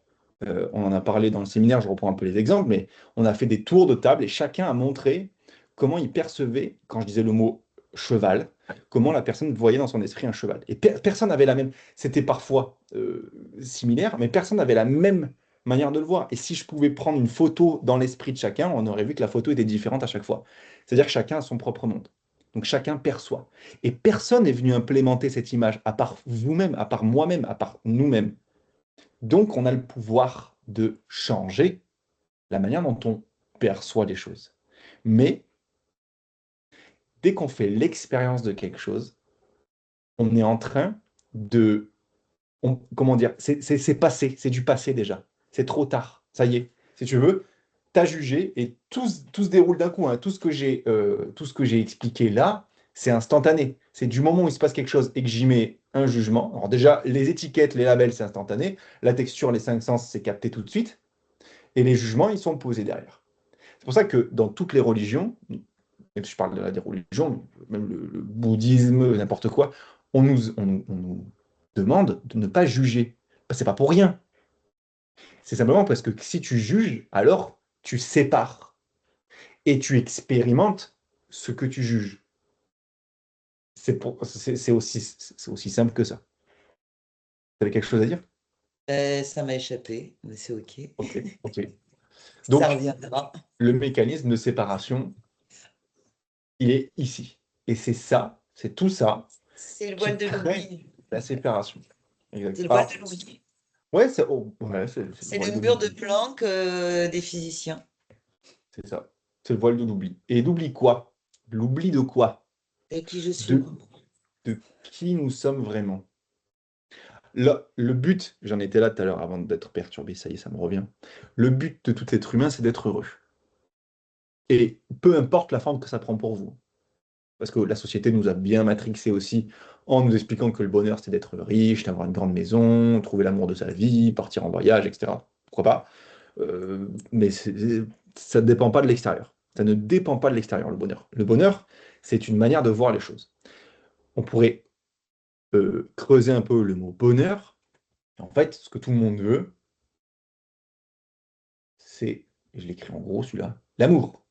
on en a parlé dans le séminaire, je reprends un peu les exemples, mais on a fait des tours de table et chacun a montré comment il percevait, quand je disais le mot cheval, comment la personne voyait dans son esprit un cheval. Et personne n'avait la même, c'était parfois similaire, mais personne n'avait la même manière de le voir. Et si je pouvais prendre une photo dans l'esprit de chacun, on aurait vu que la photo était différente à chaque fois. C'est-à-dire que chacun a son propre monde. Donc chacun perçoit. Et personne n'est venu implémenter cette image, à part vous-même, à part moi-même, à part nous-mêmes. Donc on a le pouvoir de changer la manière dont on perçoit les choses. Mais dès qu'on fait l'expérience de quelque chose, on est en train de... comment dire? C'est passé, c'est du passé déjà. C'est trop tard. Ça y est. Si tu veux, tu as jugé et tout se déroule d'un coup, hein. Tout ce que j'ai expliqué là, c'est instantané. C'est du moment où il se passe quelque chose et que j'y mets un jugement. Alors déjà, les étiquettes, les labels, c'est instantané. La texture, les cinq sens, c'est capté tout de suite. Et les jugements, ils sont posés derrière. C'est pour ça que dans toutes les religions, même si je parle des religions, même le bouddhisme, n'importe quoi, on nous demande de ne pas juger. C'est pas pour rien. C'est simplement parce que si tu juges, alors tu sépares et tu expérimentes ce que tu juges. C'est aussi simple que ça. Tu avais quelque chose à dire? Ça m'a échappé, mais c'est OK. Ok, ok. Ça Donc, reviendra. le mécanisme de séparation, il est ici. Et c'est ça, c'est tout ça C'est le voile qui de crée l'oubli. la séparation. C'est Exact. le voile Alors, de l'oubli. ouais, c'est le C'est voile le de mur de l'oubli. Planck des physiciens. C'est ça. C'est le voile de l'oubli. Et d'oubli quoi? L'oubli de quoi? Et qui je suis. De, de qui nous sommes vraiment. Le but, j'en étais là tout à l'heure avant d'être perturbé, ça y est, ça me revient. Le but de tout être humain, c'est d'être heureux. Et peu importe la forme que ça prend pour vous. Parce que la société nous a bien matrixé aussi en nous expliquant que le bonheur, c'est d'être riche, d'avoir une grande maison, trouver l'amour de sa vie, partir en voyage, etc. Pourquoi pas? Mais ça ne dépend pas de l'extérieur. Ça ne dépend pas de l'extérieur, le bonheur. Le bonheur, c'est une manière de voir les choses. On pourrait creuser un peu le mot bonheur. En fait, ce que tout le monde veut, c'est, et je l'écris en gros celui-là, l'amour.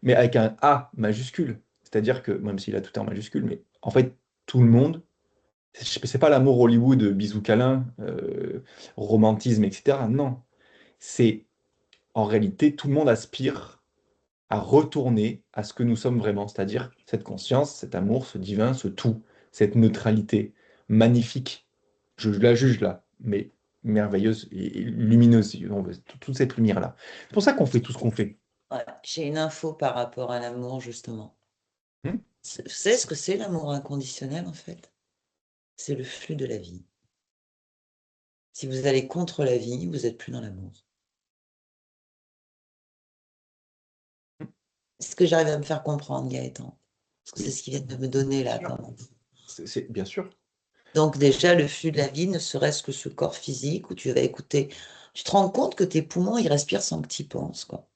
Mais avec un A majuscule. C'est-à-dire que, même s'il a tout en majuscule, mais en fait, tout le monde, c'est pas l'amour Hollywood, bisous câlins, romantisme, etc. Non. C'est, en réalité, tout le monde aspire à retourner à ce que nous sommes vraiment, c'est-à-dire cette conscience, cet amour, ce divin, ce tout, cette neutralité magnifique. Je la juge là, mais merveilleuse et lumineuse, si on veut, toute cette lumière-là. C'est pour ça qu'on fait tout ce qu'on fait. Ouais, j'ai une info par rapport à l'amour, justement. Hmm. Vous savez ce que c'est l'amour inconditionnel, en fait? C'est le flux de la vie. Si vous allez contre la vie, vous n'êtes plus dans l'amour. C'est ce que j'arrive à me faire comprendre, Gaëtan. Parce que c'est Oui, ce qu'il vient de me donner bien là, sûr. quand même. Bien sûr. Donc déjà, le flux de la vie, ne serait-ce que ce corps physique où tu vas écouter, tu te rends compte que tes poumons, ils respirent sans que tu y penses, quoi.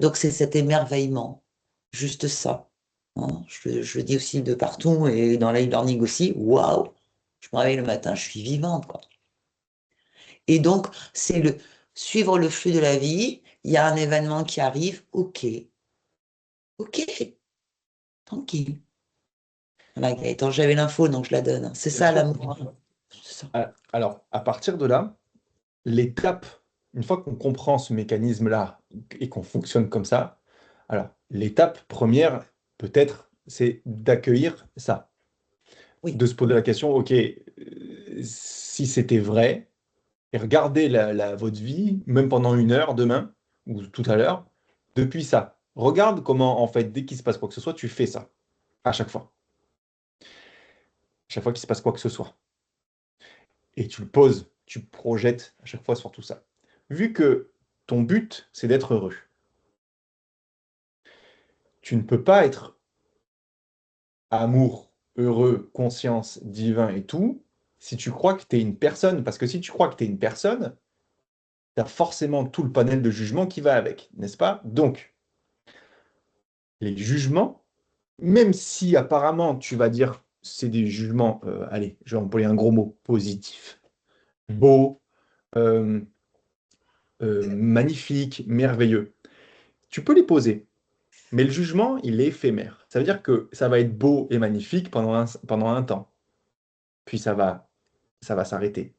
Donc c'est cet émerveillement, juste ça. Hein. Je le dis aussi de partout et dans l'e-learning aussi, waouh, je me réveille le matin, je suis vivante, quoi. Et donc, c'est le suivre le flux de la vie, il y a un événement qui arrive, ok, ok, tranquille. Voilà, Gaëtan, j'avais l'info, donc je la donne. C'est Bien ça sûr. l'amour. Hein. ça. Alors, à partir de là, l'étape, une fois qu'on comprend ce mécanisme-là et qu'on fonctionne comme ça, alors l'étape première, peut-être, c'est d'accueillir ça, Oui, de se poser la question, ok, si c'était vrai, et regardez votre vie, même pendant une heure demain, ou tout à l'heure, depuis ça. Regarde comment, en fait, dès qu'il se passe quoi que ce soit, tu fais ça, à chaque fois. Chaque fois qu'il se passe quoi que ce soit. Et tu le poses, tu projettes à chaque fois sur tout ça. Vu que ton but, c'est d'être heureux, tu ne peux pas être amour, heureux, conscience, divin et tout, si tu crois que tu es une personne. Parce que si tu crois que tu es une personne, tu as forcément tout le panel de jugement qui va avec, n'est-ce pas? Donc, les jugements, même si apparemment tu vas dire c'est des jugements, allez, je vais employer un gros mot, positif, beau, euh, magnifique, merveilleux, tu peux les poser. Mais le jugement, il est éphémère. Ça veut dire que ça va être beau et magnifique pendant un temps. Puis ça va s'arrêter.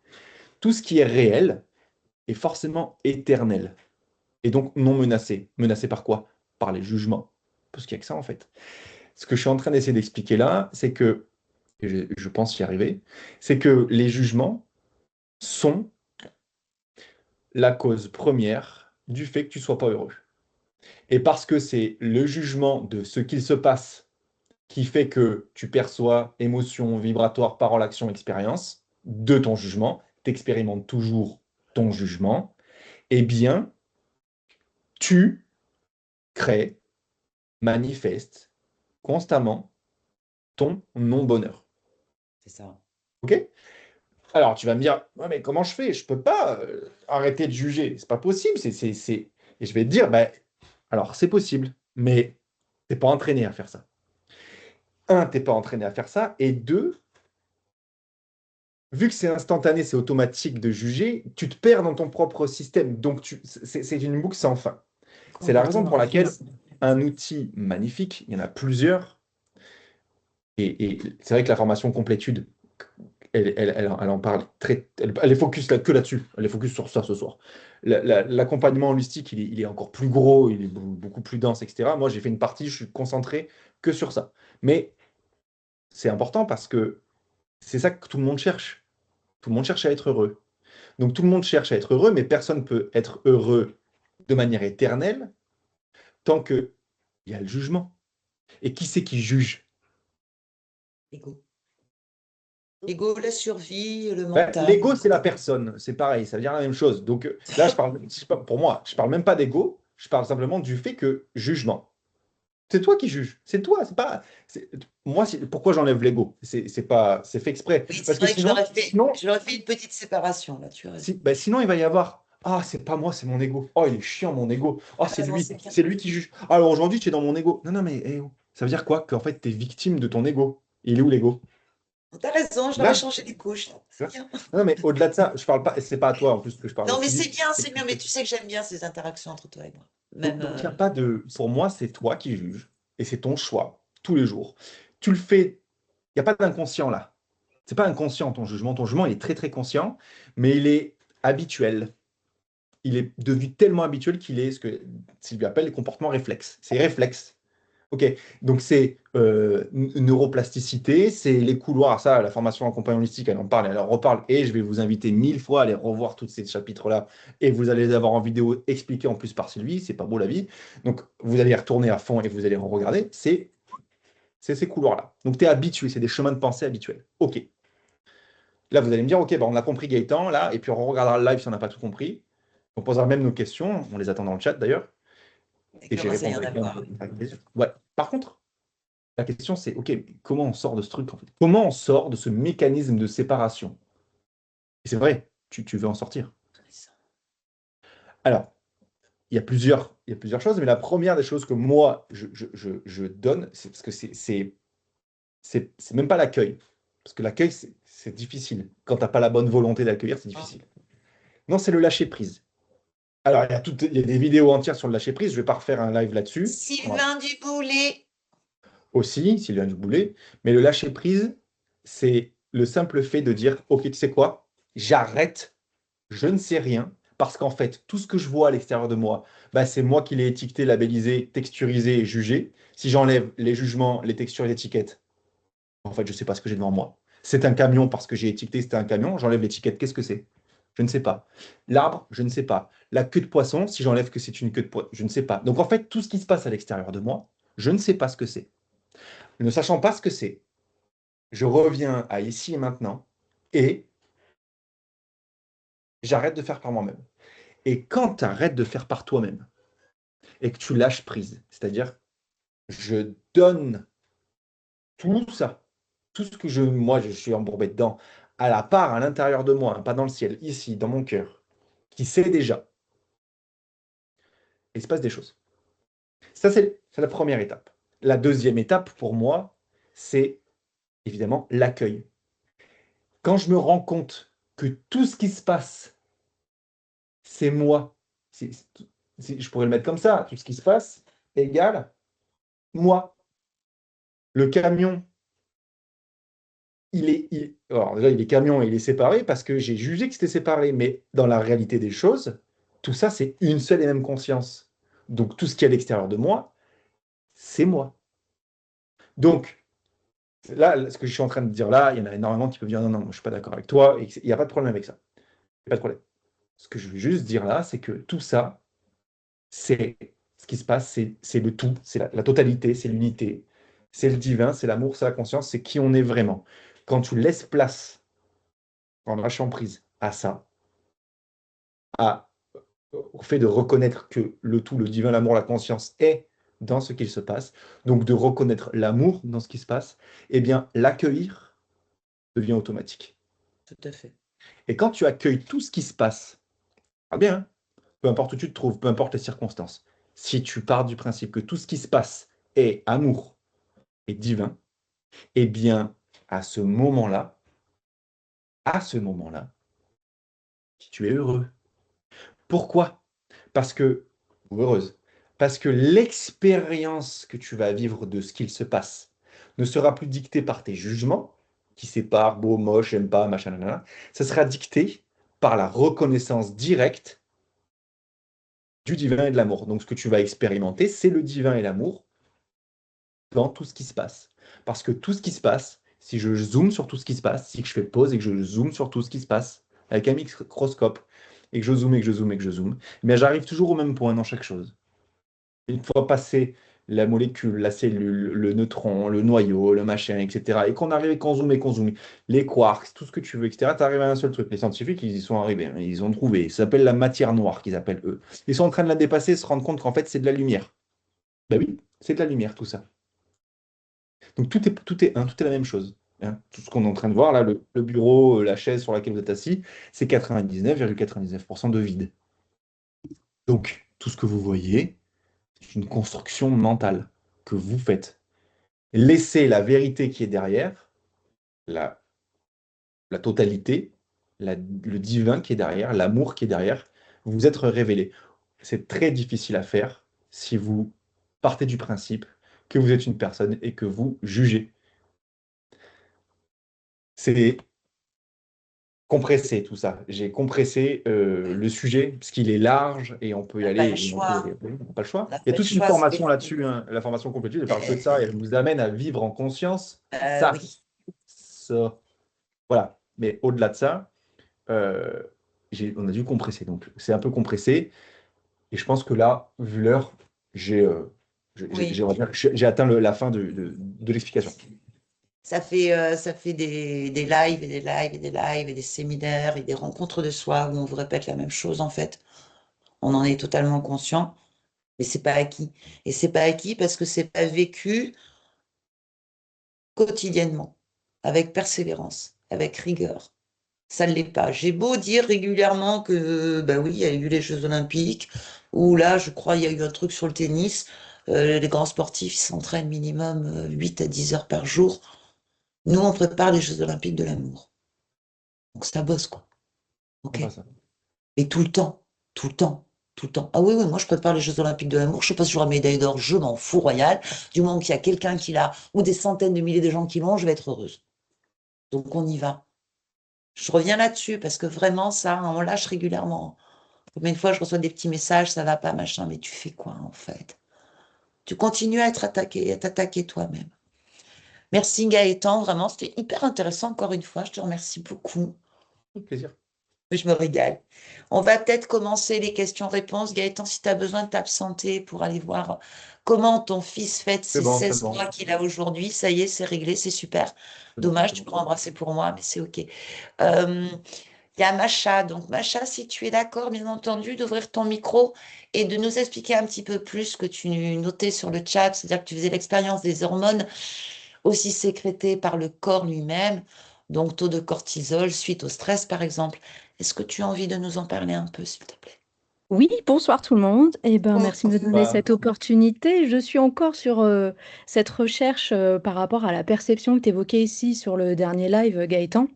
Tout ce qui est réel est forcément éternel. Et donc non menacé. Menacé par quoi? Par les jugements. Parce qu'il n'y a que ça en fait. Ce que je suis en train d'essayer d'expliquer là, c'est que, et je pense y arriver, c'est que les jugements sont la cause première du fait que tu ne sois pas heureux. Et parce que c'est le jugement de ce qu'il se passe qui fait que tu perçois émotion, vibratoire, parole, action, expérience de ton jugement, tu expérimentes toujours ton jugement, eh bien, tu crées, manifestes constamment ton non-bonheur. c'est ça. OK? Alors, tu vas me dire, ouais, mais comment je fais? Je peux pas arrêter de juger. C'est pas possible. Et je vais te dire, ben, alors, c'est possible, mais t'es pas entraîné à faire ça. Un, t'es pas entraîné à faire ça. Et deux, vu que c'est instantané, c'est automatique de juger, tu te perds dans ton propre système. Donc, c'est une boucle sans fin. C'est la raison pour Complètement. laquelle un outil magnifique, il y en a plusieurs, et c'est vrai que la formation complétude, elle en parle elle est focus là, que là-dessus. Elle est focus sur ça ce soir. L'accompagnement holistique, il est encore plus gros, il est beaucoup plus dense, etc. Moi, j'ai fait une partie, je suis concentré que sur ça. Mais c'est important parce que c'est ça que tout le monde cherche. Tout le monde cherche à être heureux. Donc tout le monde cherche à être heureux, mais personne ne peut être heureux de manière éternelle tant qu'il y a le jugement. Et qui c'est qui juge? Ego. Ego, la survie, le Ben, mental. l'ego, c'est la personne, c'est pareil, ça veut dire la même chose. Donc là, pour moi, je parle même pas d'ego, je parle simplement du fait que jugement. C'est toi qui juges, c'est toi, c'est pas. Moi, pourquoi j'enlève l'ego? C'est fait exprès. Oui, c'est Parce que vrai que sinon, je leur ai fait une petite séparation, là, tu as raison. ben, sinon, il va y avoir. Ah, c'est pas moi, c'est mon ego. Oh, il est chiant, mon ego. Oh, Ah non, c'est clair. c'est lui qui juge. Alors aujourd'hui, tu es dans mon ego. Non, non, mais oh. Ça veut dire quoi? Qu'en fait, tu es victime de ton ego. Il est où l'ego? T'as raison, je leur ai Là. changé les couches, là. Tu C'est vois. bien. Non, mais au-delà de ça, je parle pas, c'est pas à toi en plus que je parle Non, mais aussi. c'est bien, mais tu sais que j'aime bien ces interactions entre toi et moi. Même, Donc, il n'y a pas de. Pour moi, c'est toi qui juges. Et c'est ton choix, tous les jours. Tu le fais. Il n'y a pas d'inconscient là. C'est pas inconscient ton jugement. Ton jugement, il est très, très conscient, mais il est habituel. Il est devenu tellement habituel qu'il est ce que Sylvie appelle les comportements réflexes. C'est réflexe. Ok, donc c'est neuroplasticité, c'est les couloirs, ça, la formation en compagnie holistique, elle en parle, elle en reparle, et je vais vous inviter 1000 fois à aller revoir tous ces chapitres-là, et vous allez les avoir en vidéo expliqués en plus par Sylvie, c'est pas beau la vie, donc vous allez y retourner à fond et vous allez regarder, c'est ces couloirs-là. Donc tu es habitué, c'est des chemins de pensée habituels. Ok, là vous allez me dire, ok, bah, on a compris Gaëtan, là, et puis on regardera le live si on n'a pas tout compris, on posera même nos questions, on les attend dans le chat d'ailleurs, avec et le j'y rosé, il y en répondrai a marre. avec plaisir. Ouais. Par contre, la question, c'est, OK, comment on sort de ce truc, en fait? Comment on sort de ce mécanisme de séparation? Et c'est vrai, tu veux en sortir. Alors, il y a plusieurs choses, mais la première des choses que moi, je donne, c'est parce que c'est même pas l'accueil. Parce que l'accueil, c'est difficile. Quand tu n'as pas la bonne volonté d'accueillir, c'est Ah. difficile. Non, c'est le lâcher-prise. Alors, il y a des vidéos entières sur le lâcher-prise. Je ne vais pas refaire un live là-dessus. Voilà. Sylvain Duboulet. Aussi, Sylvain Duboulet. Mais le lâcher-prise, c'est le simple fait de dire, OK, tu sais quoi? J'arrête, je ne sais rien, parce qu'en fait, tout ce que je vois à l'extérieur de moi, bah, c'est moi qui l'ai étiqueté, labellisé, texturisé et jugé. Si j'enlève les jugements, les textures et l'étiquette, en fait, je ne sais pas ce que j'ai devant moi. C'est un camion parce que j'ai étiqueté, c'était un camion. J'enlève l'étiquette, qu'est-ce que c'est? Je ne sais pas. L'arbre, je ne sais pas. La queue de poisson, si j'enlève que c'est une queue de poisson, je ne sais pas. Donc en fait, tout ce qui se passe à l'extérieur de moi, je ne sais pas ce que c'est. Ne sachant pas ce que c'est, je reviens à ici et maintenant et j'arrête de faire par moi-même. Et quand tu arrêtes de faire par toi-même et que tu lâches prise, c'est-à-dire je donne tout ça, tout ce que moi, je suis embourbé dedans, à la part à l'intérieur de moi, hein, pas dans le ciel, ici, dans mon cœur, qui sait déjà, il se passe des choses. Ça, c'est la première étape. La deuxième étape, pour moi, c'est évidemment l'accueil. Quand je me rends compte que tout ce qui se passe, c'est moi, je pourrais le mettre comme ça, tout ce qui se passe égale moi. Le camion, alors déjà, il est camion et il est séparé parce que j'ai jugé que c'était séparé, mais dans la réalité des choses, tout ça, c'est une seule et même conscience. Donc, tout ce qui est à l'extérieur de moi, c'est moi. Donc, là, ce que je suis en train de dire là, il y en a énormément qui peuvent dire non, non, moi, je ne suis pas d'accord avec toi, et il n'y a pas de problème avec ça. Il n'y a pas de problème. Ce que je veux juste dire là, c'est que tout ça, c'est ce qui se passe, c'est le tout, c'est la totalité, c'est l'unité, c'est le divin, c'est l'amour, c'est la conscience, c'est qui on est vraiment. Quand tu laisses place, en lâchant prise à ça, à au fait de reconnaître que le tout, le divin, l'amour, la conscience est dans ce qu'il se passe, donc de reconnaître l'amour dans ce qui se passe, eh bien, l'accueillir devient automatique. Tout à fait. Et quand tu accueilles tout ce qui se passe, ah bien, hein, peu importe où tu te trouves, peu importe les circonstances, si tu pars du principe que tout ce qui se passe est amour et divin, eh bien, à ce moment-là, à ce moment-là, tu es heureux. Pourquoi? Parce que, ou heureuse, parce que l'expérience que tu vas vivre de ce qu'il se passe ne sera plus dictée par tes jugements, qui séparent beau, moche, j'aime pas, machin, nanana. Ça sera dicté par la reconnaissance directe du divin et de l'amour. Donc, ce que tu vas expérimenter, c'est le divin et l'amour dans tout ce qui se passe. Parce que tout ce qui se passe, si je zoome sur tout ce qui se passe, si je fais pause et que je zoome sur tout ce qui se passe avec un microscope, et que je zoome et que je zoome et que je zoome, mais j'arrive toujours au même point dans chaque chose. Une fois passé la molécule, la cellule, le neutron, le noyau, le machin, etc., et qu'on arrive et qu'on zoome, les quarks, tout ce que tu veux, etc., tu arrives à un seul truc. Les scientifiques, ils y sont arrivés, hein, ils ont trouvé. Ça s'appelle la matière noire, qu'ils appellent eux. Ils sont en train de la dépasser, se rendre compte qu'en fait, c'est de la lumière. Ben oui, c'est de la lumière, tout ça. Donc tout est la même chose, hein. Tout ce qu'on est en train de voir là, le bureau, la chaise sur laquelle vous êtes assis, c'est 99,99% de vide. Donc tout ce que vous voyez, c'est une construction mentale que vous faites. Laissez la vérité qui est derrière, la, la totalité, le divin qui est derrière, l'amour qui est derrière, vous être révélé. C'est très difficile à faire si vous partez du principe que vous êtes une personne et que vous jugez. C'est compressé tout ça. J'ai compressé le sujet parce qu'il est large et on peut y On n'a pas le aller. Et on peut y choix. aller. On n'a pas le choix. On n'a Il y a pas le toute une choix. formation là-dessus, hein. La formation complète, elle parle que de ça et elle vous amène à vivre en conscience. Ça, Oui. ça. Voilà. Mais au-delà de ça, euh, on a dû compresser. Donc, c'est un peu compressé. Et je pense que là, vu l'heure, j'ai Oui. on va dire, j'ai atteint la fin de l'explication. Ça fait des lives et des lives et des lives et des séminaires et des rencontres de soi où on vous répète la même chose en fait. On en est totalement conscient, mais c'est pas acquis. Et c'est pas acquis parce que c'est pas vécu quotidiennement, avec persévérance, avec rigueur. Ça ne l'est pas. J'ai beau dire régulièrement que, ben oui, il y a eu les Jeux Olympiques, ou là, je crois, il y a eu un truc sur le tennis. Les grands sportifs, ils s'entraînent minimum 8 à 10 heures par jour. Nous, on prépare les Jeux Olympiques de l'amour. Donc ça bosse, quoi. OK? Enfin, ça. Et tout le temps, tout le temps, tout le temps. Ah oui, oui, moi, je prépare les Jeux Olympiques de l'amour. Je sais pas si j'aurai médaille d'or, je m'en fous royal. Du moment qu'il y a quelqu'un qui l'a, ou des centaines de milliers de gens qui l'ont, je vais être heureuse. Donc on y va. Je reviens là-dessus parce que vraiment, ça, on lâche régulièrement. Combien de fois je reçois des petits messages, ça va pas, machin, mais tu fais quoi en fait? Tu continues à être attaqué, à t'attaquer toi-même. Merci Gaëtan, vraiment, c'était hyper intéressant encore une fois. Je te remercie beaucoup. Avec plaisir. Je me régale. On va peut-être commencer les questions-réponses. Gaëtan, si tu as besoin de t'absenter pour aller voir comment ton fils fête C'est ses bon, c'est 16 bon. mois qu'il a aujourd'hui, ça y est, c'est réglé, c'est super. C'est bon, Dommage, c'est tu bon. pourras embrasser pour moi, mais c'est OK. Euh, Il y a Macha. Donc, Macha, si tu es d'accord, bien entendu, d'ouvrir ton micro et de nous expliquer un petit peu plus ce que tu notais sur le chat, c'est-à-dire que tu faisais l'expérience des hormones aussi sécrétées par le corps lui-même, donc taux de cortisol suite au stress, par exemple. Est-ce que tu as envie de nous en parler un peu, s'il te plaît? Oui, bonsoir tout le monde. Eh ben, merci de me donner Bah, cette opportunité. Je suis encore sur cette recherche par rapport à la perception que tu évoquais ici sur le dernier live, Gaëtan.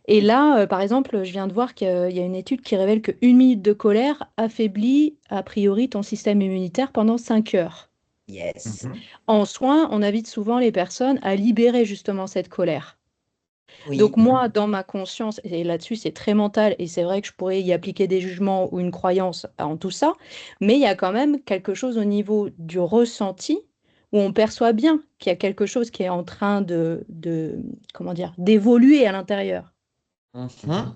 Et là, par exemple, je viens de voir qu'il y a une étude qui révèle qu'une minute de colère affaiblit a priori ton système immunitaire pendant 5 heures. Yes. mhm. En soins, on invite souvent les personnes à libérer justement cette colère. Donc Oui. moi, dans ma conscience, et là-dessus c'est très mental, et c'est vrai que je pourrais y appliquer des jugements ou une croyance en tout ça, mais il y a quand même quelque chose au niveau du ressenti où on perçoit bien qu'il y a quelque chose qui est en train comment dire, d'évoluer à l'intérieur, Mhm.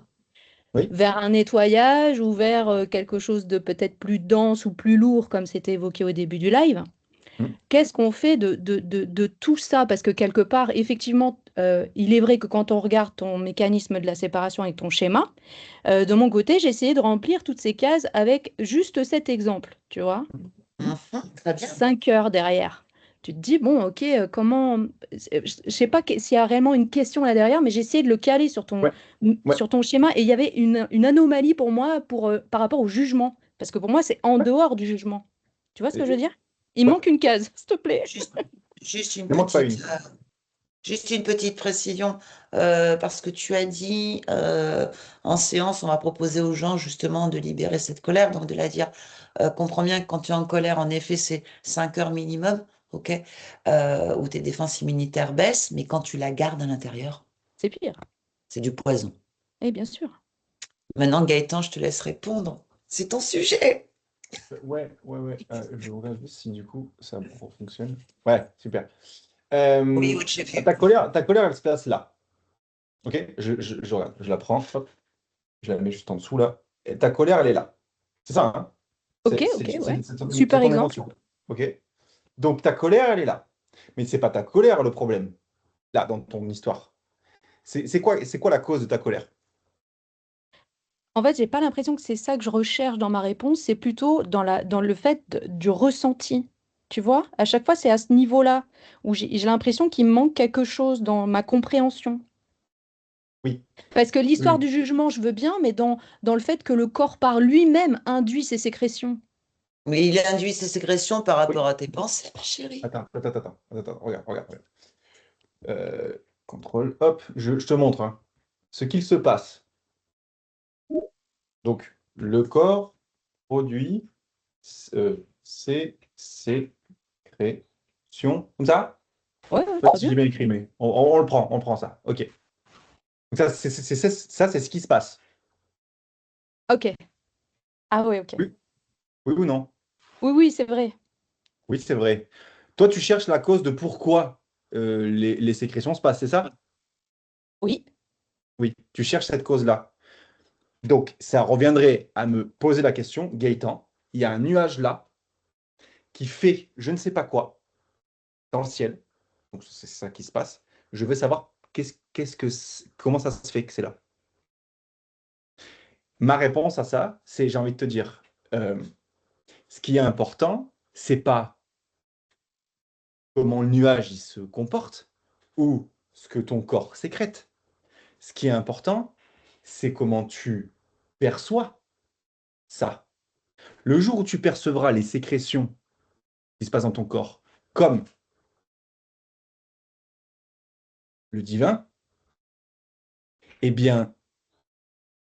Oui. vers un nettoyage ou vers quelque chose de peut-être plus dense ou plus lourd, comme c'était évoqué au début du live. Mhm. Qu'est-ce qu'on fait de tout ça? Parce que quelque part, effectivement, il est vrai que quand on regarde ton mécanisme de la séparation et ton schéma, de mon côté, j'ai essayé de remplir toutes ces cases avec juste cet exemple, tu vois? Mhm. Mhm. Très bien. 5 heures derrière. Tu te dis, bon, ok, comment... Je sais pas s'il y a réellement une question là derrière, mais j'ai essayé de le caler Ouais, ouais, sur ton schéma et il y avait une anomalie pour moi par rapport au jugement. Parce que pour moi, c'est en ouais. dehors du jugement. Tu vois ce que je veux Et- dire? Il ouais. manque une case, s'il te plaît. Juste, juste une Il ne manque pas petite, une. juste une petite précision, parce que tu as dit en séance, on va proposer aux gens justement de libérer cette colère, donc de la dire, comprends bien que quand tu es en colère, en effet, c'est 5 heures minimum, ok, où tes défenses immunitaires baissent, mais quand tu la gardes à l'intérieur, C'est pire. c'est du poison. Eh bien sûr. Maintenant, Gaëtan, je te laisse répondre. C'est ton sujet. Ouais, ouais, ouais. Je regarde juste si du coup ça fonctionne. Ouais, super. Oui, oui, j'ai vu. Ta colère, elle se place là. Ok? Je regarde, je la prends, hop, je la mets juste en dessous là. Et ta colère, elle est là. C'est ça, hein? Ok, ok, ouais. C'est Super ton exemple. émotion. Ok? Donc ta colère, elle est là. Mais c'est pas ta colère le problème, là, dans ton histoire. C'est quoi la cause de ta colère? En fait, j'ai pas l'impression que c'est ça que je recherche dans ma réponse, c'est plutôt dans le fait du ressenti. Tu vois? À chaque fois, c'est à ce niveau-là où j'ai l'impression qu'il me manque quelque chose dans ma compréhension. Oui, Parce que l'histoire oui. du jugement, je veux bien, mais dans le fait que le corps par lui-même induit ses sécrétions. Mais il induit ses ségrétions par Oui. rapport à tes pensées, ma chérie. Regarde, regarde. Contrôle, hop, je te montre hein, ce qu'il se passe. Donc, le corps produit ses sécrétions. Comme ça? Ouais, ouais, Je sais pas très si bien. j'ai bien écrit, mais on prend ça. Ok. Donc ça, c'est ce qui se passe. Ok. Ah ouais, ok. Oui, oui ou non? Oui, oui, c'est vrai. Oui, c'est vrai. Toi, tu cherches la cause de pourquoi les sécrétions se passent, c'est ça? Oui. Oui, tu cherches cette cause-là. Donc, ça reviendrait à me poser la question, Gaëtan, il y a un nuage là qui fait je ne sais pas quoi dans le ciel. Donc, c'est ça qui se passe. Je veux savoir comment ça se fait que c'est là. Ma réponse à ça, c'est j'ai envie de te dire, euh, ce qui est important, c'est pas comment le nuage il se comporte ou ce que ton corps sécrète. Ce qui est important, c'est comment tu perçois ça. Le jour où tu percevras les sécrétions qui se passent dans ton corps comme le divin, eh bien,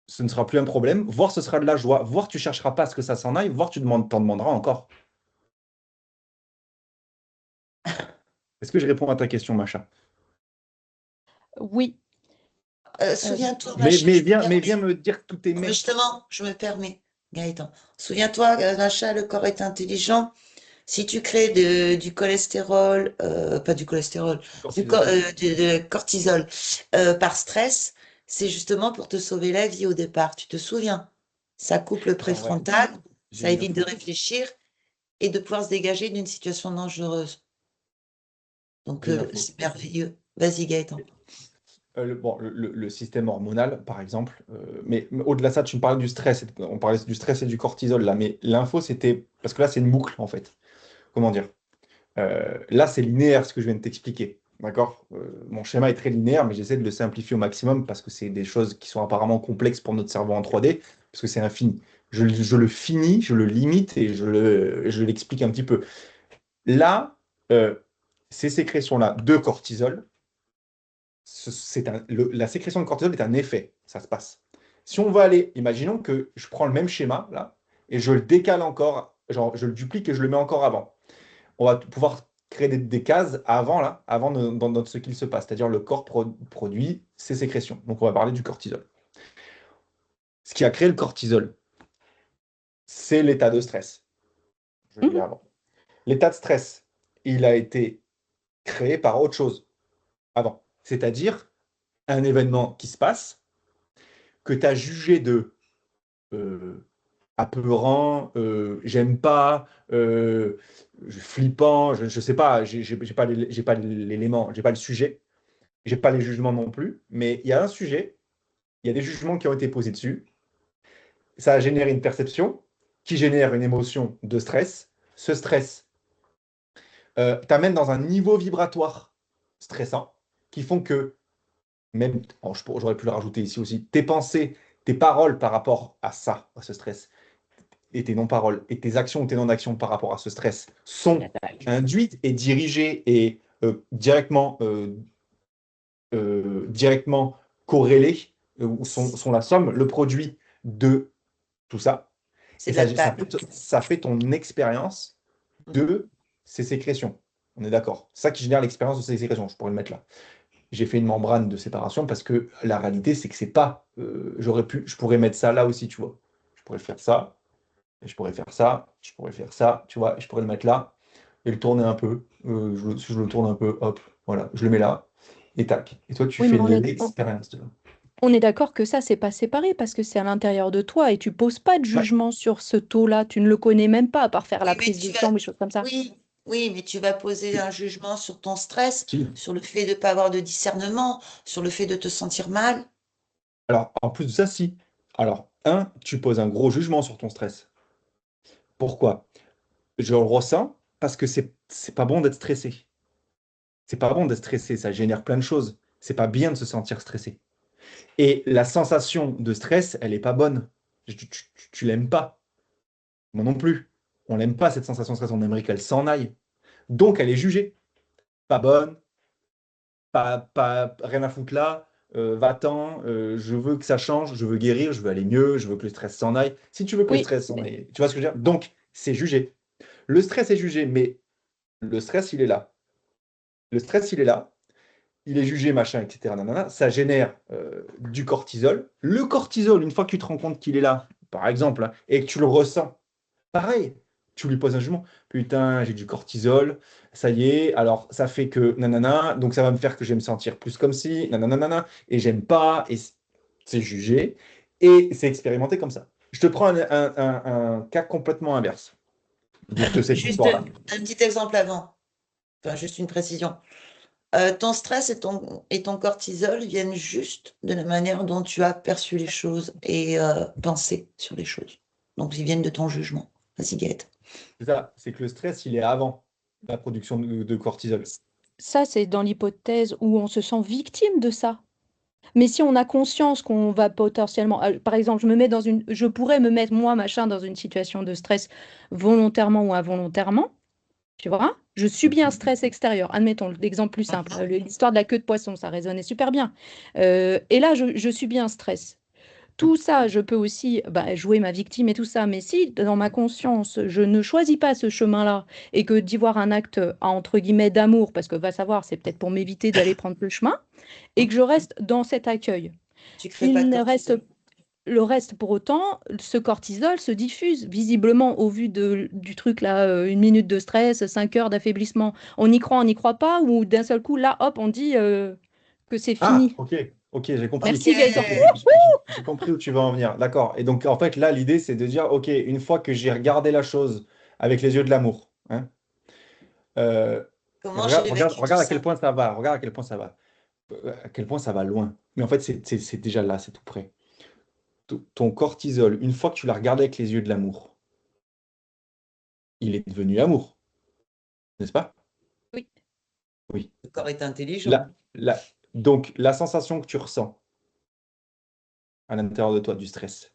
ce ne sera plus un problème, voire ce sera de la joie, voire tu chercheras pas à ce que ça s'en aille, voire t'en demanderas encore. Est-ce que je réponds à ta question, Macha? Oui. Souviens-toi, Mais, machin, mais, je me viens, mais viens permets. me dire que tout est Non, mais mais. justement, je me permets, Gaëtan. Souviens-toi, machin, le corps est intelligent. Si tu crées du cholestérol, pas du cholestérol, Cortisol. de cortisol par stress, c'est justement pour te sauver la vie au départ. Tu te souviens? Ça coupe le Alors, ouais, préfrontal, j'ai ça une évite de info. réfléchir et de pouvoir se dégager d'une situation dangereuse. Donc, J'ai une info. c'est merveilleux. Vas-y, Gaëtan. Bon, le système hormonal, par exemple, mais au-delà de ça, tu me parlais du stress, on parlait du stress et du cortisol là, mais l'info c'était, parce que là c'est une boucle en fait, comment dire, là c'est linéaire ce que je viens de t'expliquer, d'accord? Mon schéma est très linéaire, mais j'essaie de le simplifier au maximum parce que c'est des choses qui sont apparemment complexes pour notre cerveau en 3D, parce que c'est infini. Je le finis, je le limite et je l'explique un petit peu. Là, euh, ces sécrétions-là de cortisol, la sécrétion de cortisol est un effet, ça se passe. Si on va aller, imaginons que je prends le même schéma là et je le décale encore, genre je le duplique et je le mets encore avant. On va pouvoir créer des cases avant là, avant dans ce qu'il se passe, c'est-à-dire le corps produit ses sécrétions. Donc on va parler du cortisol. Ce qui a créé le cortisol, c'est l'état de stress. Je l'ai dit Mhm. avant. L'état de stress, il a été créé par autre chose avant, c'est-à-dire un événement qui se passe que tu as jugé de euh, apeurant, j'aime pas, flippant, je sais pas, j'ai pas l'élément, j'ai pas le sujet, j'ai pas les jugements non plus, mais il y a un sujet, il y a des jugements qui ont été posés dessus, ça a généré une perception qui génère une émotion de stress. Ce stress t'amène dans un niveau vibratoire stressant qui font que même, oh, j'aurais pu le rajouter ici aussi, tes pensées, tes paroles par rapport à ça, à ce stress, et tes non-paroles et tes actions ou tes non-actions par rapport à ce stress sont induites et dirigées et directement corrélées ou sont la somme, le produit de tout ça. C'est Et de la ça fait ton expérience de ces sécrétions. On est d'accord. C'est ça qui génère l'expérience de ces sécrétions. Je pourrais le mettre là. J'ai fait une membrane de séparation parce que la réalité, c'est que c'est pas. Je pourrais mettre ça là aussi, tu vois. Je pourrais faire ça. Et je pourrais faire ça, je pourrais faire ça, tu vois, et je pourrais le mettre là et le tourner un peu. Si je le tourne un peu, hop, voilà, je le mets là et tac. Et toi, tu Oui, fais mais l'expérience de. on est d'accord que ça, c'est pas séparé parce que c'est à l'intérieur de toi et tu poses pas de Ouais, jugement sur ce taux-là. Tu ne le connais même pas, à part faire la Oui, mais prise de tu vas, sang ou des choses comme ça. oui, oui, mais tu vas poser un jugement sur ton stress, si. sur le fait de ne pas avoir de discernement, sur le fait de te sentir mal. Alors, en plus de ça, si. Alors, tu poses un gros jugement sur ton stress. Pourquoi? Je le ressens parce que c'est pas bon d'être stressé. C'est pas bon d'être stressé, ça génère plein de choses. C'est pas bien de se sentir stressé. Et la sensation de stress, elle est pas bonne. Tu l'aimes pas. Moi non plus. On n'aime pas cette sensation de stress, on aimerait qu'elle s'en aille. Donc elle est jugée. Pas bonne, rien à foutre là, va-t'en, je veux que ça change, je veux guérir, je veux aller mieux, je veux que le stress s'en aille. Si tu veux que le Oui, stress s'en aille, tu vois ce que je veux dire? Donc c'est jugé. Le stress est jugé, mais le stress, il est là. Le stress, il est là, il est jugé, machin, etc. Nanana, ça génère du cortisol. Le cortisol, une fois que tu te rends compte qu'il est là, par exemple, hein, et que tu le ressens, pareil, tu lui poses un jugement. Putain, j'ai du cortisol, ça y est, alors ça fait que nanana, donc ça va me faire que je vais me sentir plus comme si, nanana, et j'aime pas, et c'est jugé, et c'est expérimenté comme ça. Je te prends un cas complètement inverse de cette Juste histoire-là. un petit exemple avant, enfin juste une précision. Ton stress et ton cortisol viennent juste de la manière dont tu as perçu les choses et pensé sur les choses. Donc ils viennent de ton jugement. Vas-y, Gaëte. C'est ça, c'est que le stress, il est avant la production de cortisol. ça, c'est dans l'hypothèse où on se sent victime de ça. Mais si on a conscience qu'on va potentiellement, par exemple, je pourrais me mettre moi, machin, dans une situation de stress volontairement ou involontairement, tu vois. Je subis un stress extérieur. Admettons l'exemple plus simple, l'histoire de la queue de poisson, ça résonnait super bien. Et là, je subis un stress. Tout ça, je peux aussi jouer ma victime et tout ça, mais si dans ma conscience, je ne choisis pas ce chemin-là et que d'y voir un acte, entre guillemets, d'amour, parce que va savoir, c'est peut-être pour m'éviter d'aller prendre le chemin, et que je reste dans cet accueil. Tu crées pas Il de ne reste cortisol. Le reste, pour autant, ce cortisol se diffuse visiblement au vu du truc là, 1 minute de stress, 5 heures d'affaiblissement. On n'y croit pas, ou d'un seul coup, là, hop, on dit que c'est Ah, fini. ok, ok, j'ai compris. Ok. Merci Gaëtan. J'ai compris où tu vas en venir. D'accord. Et donc, en fait, là, l'idée, c'est de dire, ok, une fois que j'ai regardé la chose avec les yeux de l'amour, hein, Comment regarde, regarde, j'évacue tout regarde à quel ça? point ça va, regarde à quel point ça va, à quel point ça va loin. Mais en fait, c'est déjà là, c'est tout près. Ton cortisol, une fois que tu l'as regardé avec les yeux de l'amour, il est devenu amour, n'est-ce pas? Oui, Oui. Le corps est intelligent. La, la, donc, la sensation que tu ressens à l'intérieur de toi du stress,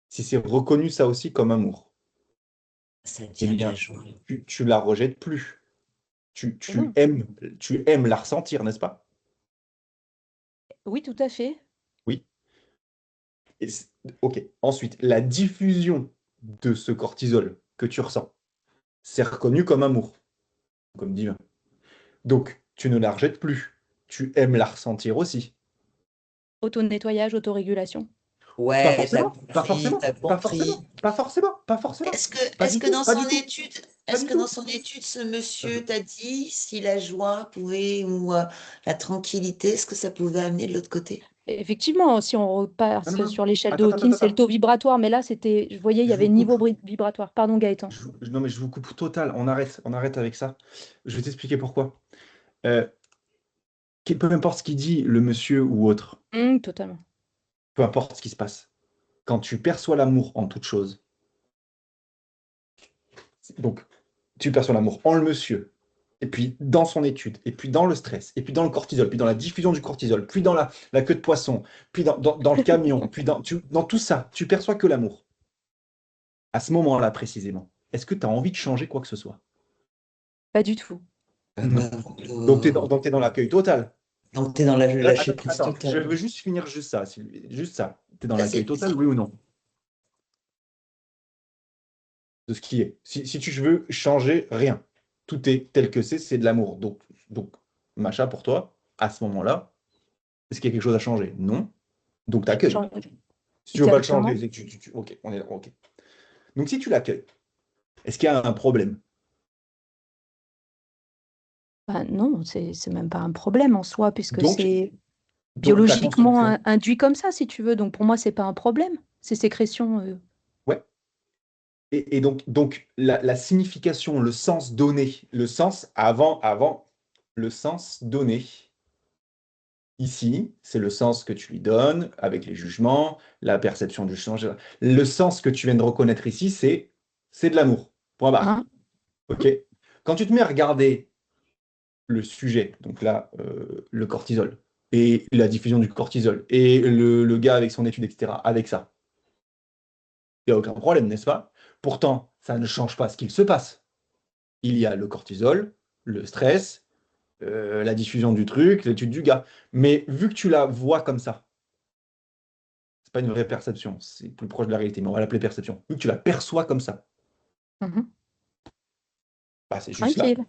si c'est reconnu ça aussi comme amour, Ça eh devient de la bien, joie. tu la rejettes plus. Tu, mais tu non. aimes, tu aimes la ressentir, n'est-ce pas? Oui, tout à fait. Oui. Et ok. Ensuite, la diffusion de ce cortisol que tu ressens, c'est reconnu comme amour, comme divin. Donc, tu ne la rejettes plus. Tu aimes la ressentir aussi. Auto-nettoyage, autorégulation. Pas Ouais, forcément, pas forcément, t'as pas compris. forcément, pas forcément, pas forcément. Pas Est-ce du que tout, dans pas du son tout, étude, pas est-ce du que dans tout. son étude, ce Euh, monsieur t'a dit si la joie pouvait ou la tranquillité, est-ce que ça pouvait amener de l'autre côté? Effectivement, si on Non, non, repasse non. sur l'échelle de Attends, attends, Hawking, attends, c'est le attends. taux vibratoire, mais là, c'était, je voyais, il y Je avait vous le coupe. niveau vibratoire. Pardon, Gaëtan. Non, mais je vous coupe total. On arrête avec ça. Je vais t'expliquer pourquoi. Euh, Peu importe ce qu'il dit, le monsieur ou autre, Totalement. peu importe ce qui se passe, quand tu perçois l'amour en toute chose, donc tu perçois l'amour en le monsieur, et puis dans son étude, et puis dans le stress, et puis dans le cortisol, puis dans la diffusion du cortisol, puis dans la queue de poisson, puis dans le camion, puis dans tout ça, tu perçois que l'amour. À ce moment-là précisément, est-ce que tu as envie de changer quoi que ce soit? Pas du tout. Ah Non. bah, Donc t'es dans l'accueil total. donc t'es dans la lâcher Attends, prise attends, je totale. veux juste finir juste ça, Sylvie, juste ça. T'es dans l'accueil Vas-y, total, vas-y. oui ou non? De ce qui est. Si tu veux changer rien, tout est tel que c'est de l'amour. Donc, Macha, pour toi, à ce moment-là, est-ce qu'il y a quelque chose à changer? Non. Donc, t'accueilles. Genre, Si tu veux pas le changer, exactement. c'est que ok, on est là, ok. Donc, si tu l'accueilles, est-ce qu'il y a un problème? Bah, non, c'est même pas un problème en soi, puisque Donc, c'est donc ta biologiquement construction, induit comme ça, si tu veux. Donc pour moi, c'est pas un problème. Ces sécrétions. ouais. Et donc la signification, le sens donné, le sens avant, le sens donné. Ici, c'est le sens que tu lui donnes avec les jugements, la perception du change. Le sens que tu viens de reconnaître ici, c'est de l'amour. Point barre. Hein, OK? Quand tu te mets à regarder le sujet, donc là, le cortisol, et la diffusion du cortisol, et le gars avec son étude, etc., avec ça, il n'y a aucun problème, n'est-ce pas? Pourtant, ça ne change pas ce qu'il se passe. Il y a le cortisol, le stress, la diffusion du truc, l'étude du gars. Mais vu que tu la vois comme ça, c'est pas une vraie perception, c'est plus proche de la réalité, mais on va l'appeler perception. Vu que tu la perçois comme ça, mhm. bah, c'est juste là. Tranquille.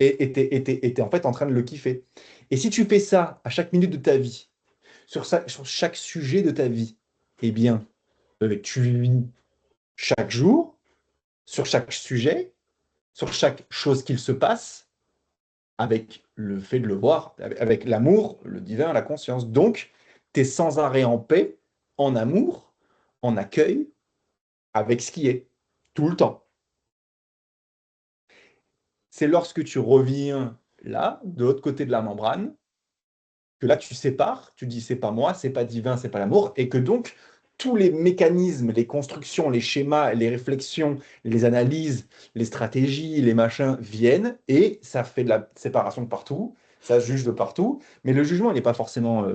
Et t'es en fait en train de le kiffer. Et si tu fais ça à chaque minute de ta vie, sur chaque sujet de ta vie, eh bien, tu vis chaque jour, sur chaque sujet, sur chaque chose qu'il se passe, avec le fait de le voir, avec l'amour, le divin, la conscience. Donc, tu es sans arrêt en paix, en amour, en accueil, avec ce qui est, tout le temps. C'est lorsque tu reviens là, de l'autre côté de la membrane, que là tu sépares, tu dis c'est pas moi, c'est pas divin, c'est pas l'amour, et que donc tous les mécanismes, les constructions, les schémas, les réflexions, les analyses, les stratégies, les machins viennent, et ça fait de la séparation de partout, ça se juge de partout, mais le jugement, il n'est pas forcément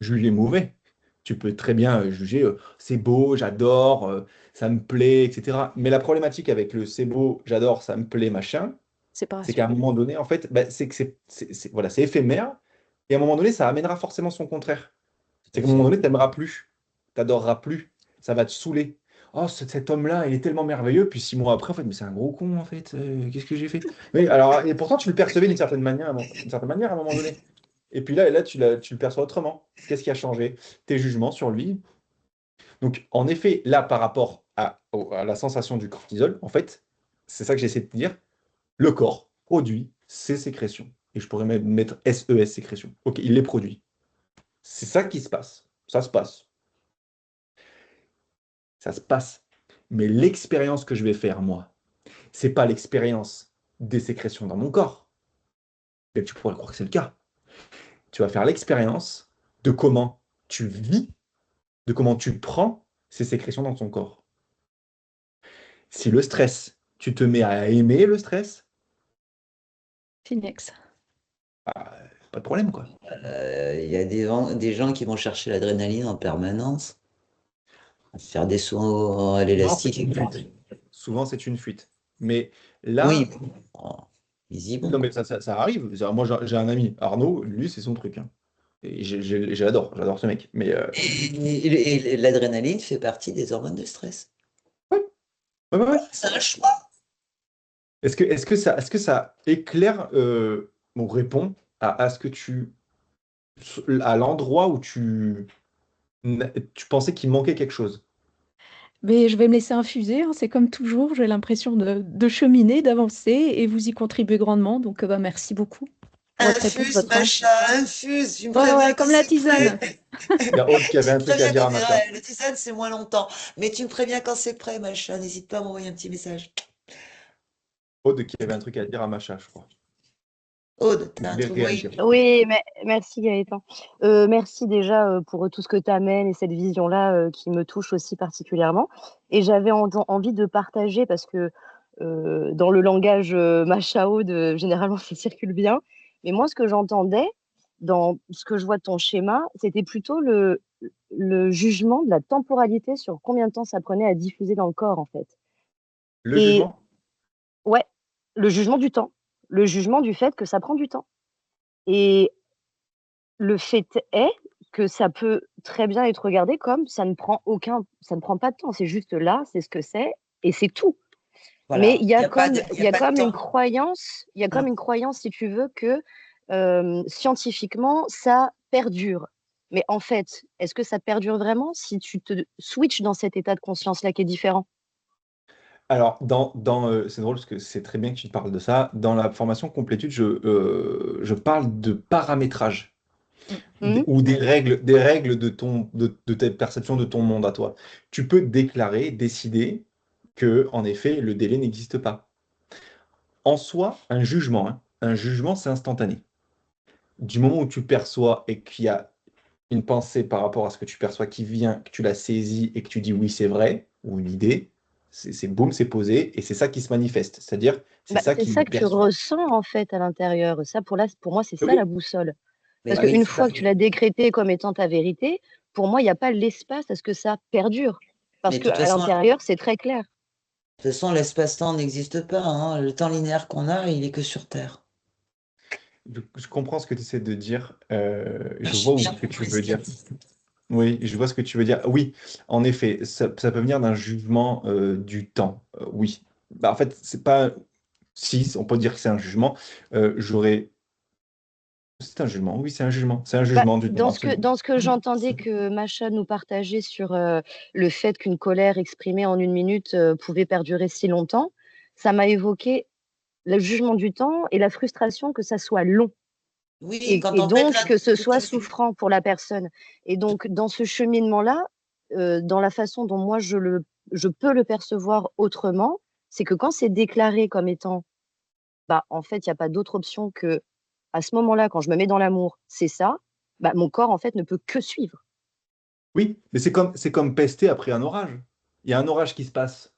jugé mauvais. Tu peux très bien juger c'est beau, j'adore, ça me plaît, etc. Mais la problématique avec le c'est beau, j'adore, ça me plaît, machin, c'est Séparation. qu'à un moment donné, en fait, bah, c'est que voilà, c'est éphémère. Et à un moment donné, ça amènera forcément son contraire. Tout C'est à qu'à un moment fait. donné, tu n'aimeras plus, tu n'adoreras plus, ça va te saouler. Oh, cet homme-là, il est tellement merveilleux. Puis 6 mois après, en fait, mais c'est un gros con, en fait. Qu'est-ce que j'ai fait? Mais alors, et pourtant, tu le percevais d'une certaine manière, à un moment donné. Et puis là, tu le perçois autrement. Qu'est-ce qui a changé? Tes jugements sur lui. Donc, en effet, là, par rapport à la sensation du cortisol, en fait, c'est ça que j'essaie de te dire. Le corps produit ses sécrétions. Et je pourrais même mettre SES, sécrétions. Ok, il les produit. C'est ça qui se passe. Ça se passe. Ça se passe. Mais l'expérience que je vais faire, moi, c'est pas l'expérience des sécrétions dans mon corps. Et tu pourrais croire que c'est le cas. Tu vas faire l'expérience de comment tu vis, de comment tu prends ces sécrétions dans ton corps. Si le stress, tu te mets à aimer le stress, Finex. pas de problème, quoi. Il y a des gens qui vont chercher l'adrénaline en permanence, à se faire des sauts à Souvent, c'est l'élastique. une fuite. Souvent, c'est une fuite. Mais Oui, là, bon, ils y vont, non, mais quoi. ça arrive. Moi, j'ai un ami, Arnaud, lui, c'est son truc, hein. Et j'adore ce mec. Mais Et l'adrénaline fait partie des hormones de stress. ouais, ouais, ouais, ouais. C'est un choix. Est-ce que ça éclaire ou répond à ce que à l'endroit où tu pensais qu'il manquait quelque chose? Mais je vais me laisser infuser, hein, c'est comme toujours, j'ai l'impression de cheminer, d'avancer, et vous y contribuez grandement, donc bah, merci beaucoup pour votre réponse, Infuse, votre temps. machin, infuse. Tu me Ouais, préviens ouais, quand comme la c'est tisane. prêt. Il y a Aude qui avait Tu un me truc à préviens dire quand à Macha. le tisane, c'est moins longtemps. Mais tu me préviens quand c'est prêt, machin. N'hésite pas à m'envoyer un petit message. Aude qui avait un truc à dire à Macha, je crois. Aude, Il t'as un voulait truc, oui. réagir. Oui, merci Gaëtan. Merci déjà pour tout ce que tu amènes et cette vision-là qui me touche aussi particulièrement. Et j'avais envie de partager parce que dans le langage Machao, généralement ça circule bien. Mais moi, ce que j'entendais dans ce que je vois de ton schéma, c'était plutôt le jugement de la temporalité sur combien de temps ça prenait à diffuser dans le corps, en fait. Le Et jugement? ouais, le jugement du temps, le jugement du fait que ça prend du temps. Et le fait est que ça peut très bien être regardé comme ça ne prend pas de temps, c'est juste là, c'est ce que c'est et c'est tout. Mais Voilà. Il il y y a a pas de comme une temps. croyance, Hein. si tu veux, que scientifiquement, ça perdure. Mais en fait, est-ce que ça perdure vraiment si tu te switches dans cet état de conscience-là qui est différent? Alors, c'est drôle parce que c'est très bien que tu parles de ça. Dans la formation complétude, je parle de paramétrage Mhm. ou des règles de ta perception de ton monde à toi. Tu peux déclarer, décider que, en effet, le délai n'existe pas. En soi, un jugement, c'est instantané. Du moment où tu perçois et qu'il y a une pensée par rapport à ce que tu perçois qui vient, que tu la saisis et que tu dis oui, c'est vrai, ou une idée, c'est boum, c'est posé, et c'est ça qui se manifeste. C'est-à-dire, c'est Bah, ça c'est qui ça est que tu perçu. ressens en fait à l'intérieur. Ça, pour moi, c'est ça la Oui, boussole. Mais Parce oui, qu'une tout à fois que tu fait. l'as décrété comme étant ta vérité, pour moi, il y a pas l'espace à ce que ça perdure. Mais Parce de toute qu'à façon, l'intérieur, c'est très clair. l'espace-temps n'existe pas. Hein. Le temps linéaire qu'on a, il est que sur Terre. je comprends ce que tu essaies de dire. Je J'ai vois bien ce que tu compris veux ce qu'il dire. dit. Oui, je vois ce que tu veux dire. Oui, en effet, ça peut venir d'un jugement du temps. Oui. Bah, en fait, c'est pas. Si, on peut dire que c'est un jugement. J'aurais. C'est un jugement. Oui, c'est un jugement. C'est un Bah, jugement du temps, absolument. dans ce que j'entendais que Macha nous partageait sur le fait qu'une colère exprimée en une minute pouvait perdurer si longtemps, ça m'a évoqué le jugement du temps et la frustration que ça soit long. Oui, quand Et on pète donc la... que ce Tout soit à fait. souffrant pour la personne. Et donc dans ce cheminement-là, dans la façon dont moi je peux le percevoir autrement, c'est que quand c'est déclaré comme étant, bah, en fait, il y a pas d'autre option que à ce moment-là, quand je me mets dans l'amour, c'est ça, bah, mon corps, en fait, ne peut que suivre. Oui, mais c'est comme pester après un orage. Il y a un orage qui se passe.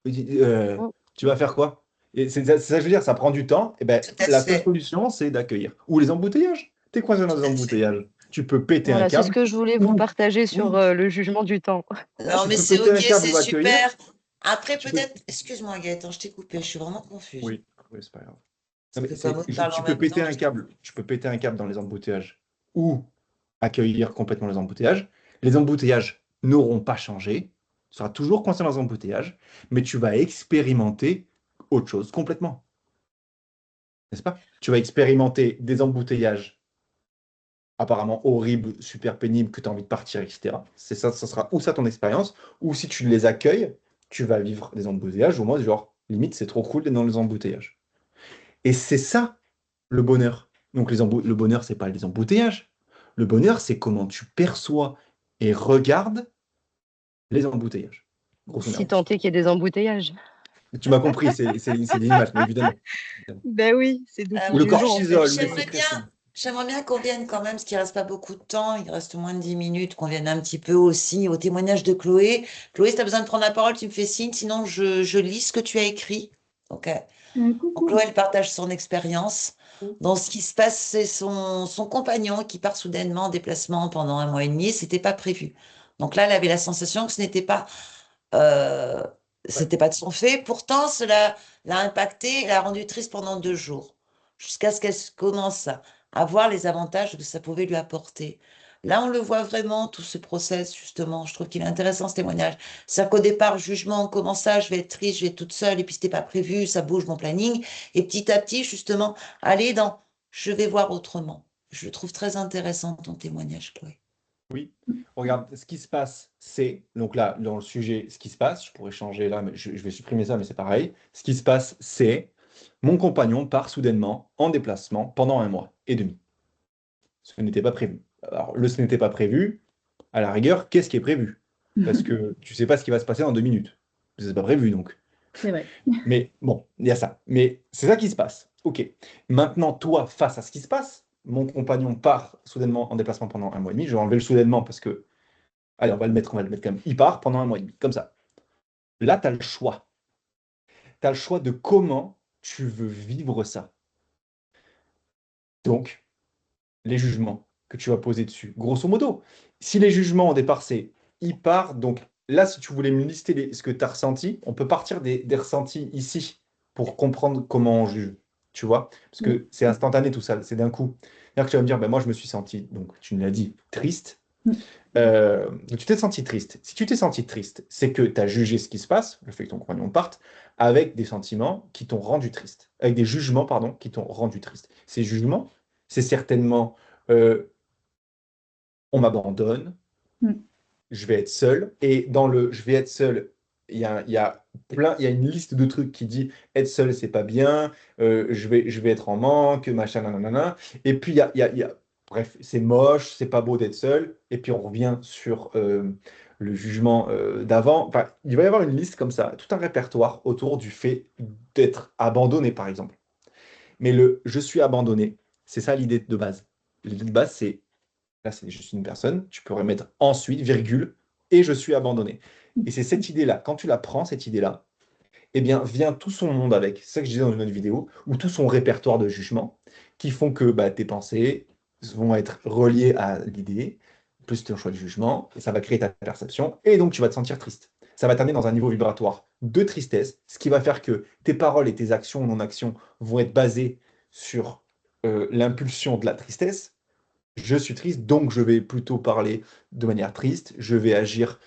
Mmh. Tu vas faire quoi? Et c'est ça que je veux dire, ça prend du temps. Et ben, Tout à la seule fait. solution, c'est d'accueillir. Ou les embouteillages. T'es coincé dans Tout les à fait. embouteillages. Tu peux péter un Voilà, c'est ce câble. que je voulais vous Ou, partager sur, oui, le jugement du temps. Non, tu mais peux c'est péter ok, un câble c'est ou accueillir. super. Après, Tu peux. peut-être... Excuse-moi, Gaëtan, je t'ai coupé. Je suis vraiment confuse. Oui, oui, c'est pas grave. Non, Parce mais que comme on parle en tu peux même temps, péter un câble. Tu peux péter un câble dans les embouteillages. Ou accueillir complètement les embouteillages. Les embouteillages n'auront pas changé. Tu seras toujours coincé dans les embouteillages, mais tu vas expérimenter autre chose complètement. N'est-ce pas? Tu vas expérimenter des embouteillages apparemment horribles, super pénibles, que tu as envie de partir, etc. C'est ça, ça sera ou ça ton expérience, ou si tu les accueilles, tu vas vivre des embouteillages, au moins, genre, limite, c'est trop cool d'être dans les embouteillages. Et c'est ça, le bonheur. Donc, le bonheur, c'est pas les embouteillages. Le bonheur, c'est comment tu perçois et regardes les embouteillages, grosso Si merdo. tant est qu'il y ait des embouteillages. Tu m'as compris, c'est des images, mais évidemment. Ben oui, c'est d'où Euh, Ou le du genre, en fait. cortisol, ou les J'aimerais sécrétions. j'aimerais bien qu'on vienne quand même, parce qu'il reste pas beaucoup de temps, il reste moins de 10 minutes, qu'on vienne un petit peu aussi au témoignage de Chloé. Chloé, si tu as besoin de prendre la parole, tu me fais signe, sinon je lis ce que tu as écrit. Ok. Donc Coucou. Chloé, elle partage son expérience. Donc ce qui se passe, c'est son compagnon qui part soudainement en déplacement pendant 1 mois et demi, c'était pas prévu. Donc là, elle avait la sensation que euh, Ouais. c'était pas de son fait. Pourtant, cela l'a impactée, l'a rendue triste pendant 2 jours, jusqu'à ce qu'elle commence à voir les avantages que ça pouvait lui apporter. Là, on le voit vraiment, tout ce process, justement. Je trouve qu'il est intéressant, ce témoignage. C'est-à-dire qu'au départ, jugement, comment ça, je vais être triste, je vais être toute seule, et puis c'était pas prévu, ça bouge mon planning. Et petit à petit, justement, aller dans, je vais voir autrement. Je trouve très intéressant ton témoignage, Chloé. Oui. Regarde, ce qui se passe, c'est, donc là, dans le sujet, ce qui se passe, je pourrais changer là, mais je vais supprimer ça, mais c'est pareil. Ce qui se passe, c'est, mon compagnon part soudainement en déplacement pendant 1 mois et demi. Ce n'était pas prévu. Alors, ce n'était pas prévu, à la rigueur, qu'est-ce qui est prévu? Parce que tu sais pas ce qui va se passer dans 2 minutes. C'est pas prévu, donc. C'est vrai. Mais bon, il y a ça. Mais c'est ça qui se passe. Ok. Maintenant, toi, face à ce qui se passe, mon compagnon part soudainement en déplacement pendant 1 mois et demi. Je vais enlever le soudainement parce que, allez, on va le mettre quand même. Il part pendant 1 mois et demi, comme ça. Là, tu as le choix. Tu as le choix de comment tu veux vivre ça. Donc, les jugements que tu vas poser dessus. Grosso modo, si les jugements au départ, c'est il part, donc là, si tu voulais me lister ce que tu as ressenti, on peut partir des ressentis ici pour comprendre comment on juge. Tu vois? Parce Oui. que c'est instantané tout ça, c'est d'un coup. C'est-à-dire que tu vas me dire, ben, moi, je me suis senti, donc tu me l'as dit, triste. Donc tu t'es senti triste. Si tu t'es senti triste, c'est que tu as jugé ce qui se passe, le fait que ton compagnon parte, avec des sentiments qui t'ont rendu triste, avec des jugements, pardon, qui t'ont rendu triste. Ces jugements, c'est certainement euh, on m'abandonne, Mm. je vais être seul. Et dans le je vais être seul, il y a une liste de trucs qui dit être seul, c'est pas bien, je vais être en manque, machin, nanana. Et puis bref, c'est moche, c'est pas beau d'être seul. Et puis on revient sur le jugement d'avant. Enfin, il va y avoir une liste comme ça, tout un répertoire autour du fait d'être abandonné, par exemple. Mais le je suis abandonné, c'est ça l'idée de base. L'idée de base, c'est là, c'est juste une personne. Tu pourrais mettre ensuite, virgule, et je suis abandonné. Et c'est cette idée-là. Quand tu la prends, cette idée-là, eh bien, vient tout son monde avec. C'est ça que je disais dans une autre vidéo, ou tout son répertoire de jugement, qui font que bah, tes pensées vont être reliées à l'idée, plus ton choix de jugement, et ça va créer ta perception, et donc tu vas te sentir triste. Ça va t'amener dans un niveau vibratoire de tristesse, ce qui va faire que tes paroles et tes actions ou non-actions vont être basées sur l'impulsion de la tristesse. Je suis triste, donc je vais plutôt parler de manière triste. Je vais agir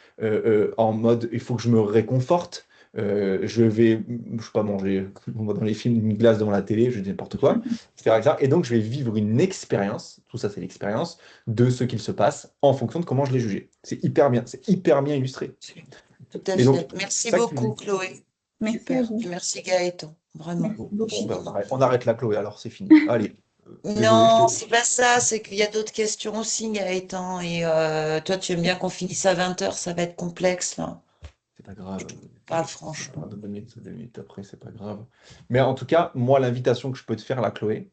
en mode il faut que je me réconforte. Je vais, je sais pas, manger on va dans les films une glace devant la télé, je dis n'importe quoi, etc., etc. Et donc je vais vivre une expérience, tout ça c'est l'expérience, de ce qu'il se passe en fonction de comment je l'ai jugé. C'est hyper bien illustré. Tout à Et donc, fait. Merci ça que tu beaucoup, dis. Chloé. Merci à Super. vous. Merci, Gaëtan. Vraiment. Merci Bon, beaucoup. ben, on arrête là, Chloé, alors c'est fini. Allez, désolé, Non, c'est pas ça, c'est qu'il y a d'autres questions aussi, Gaëtan. Et toi, tu aimes bien qu'on finisse à 20 h, ça va être complexe, là. c'est pas grave. Pas C'est pas franchement. 2 minutes après, c'est pas grave. Mais en tout cas, moi, l'invitation que je peux te faire là, Chloé,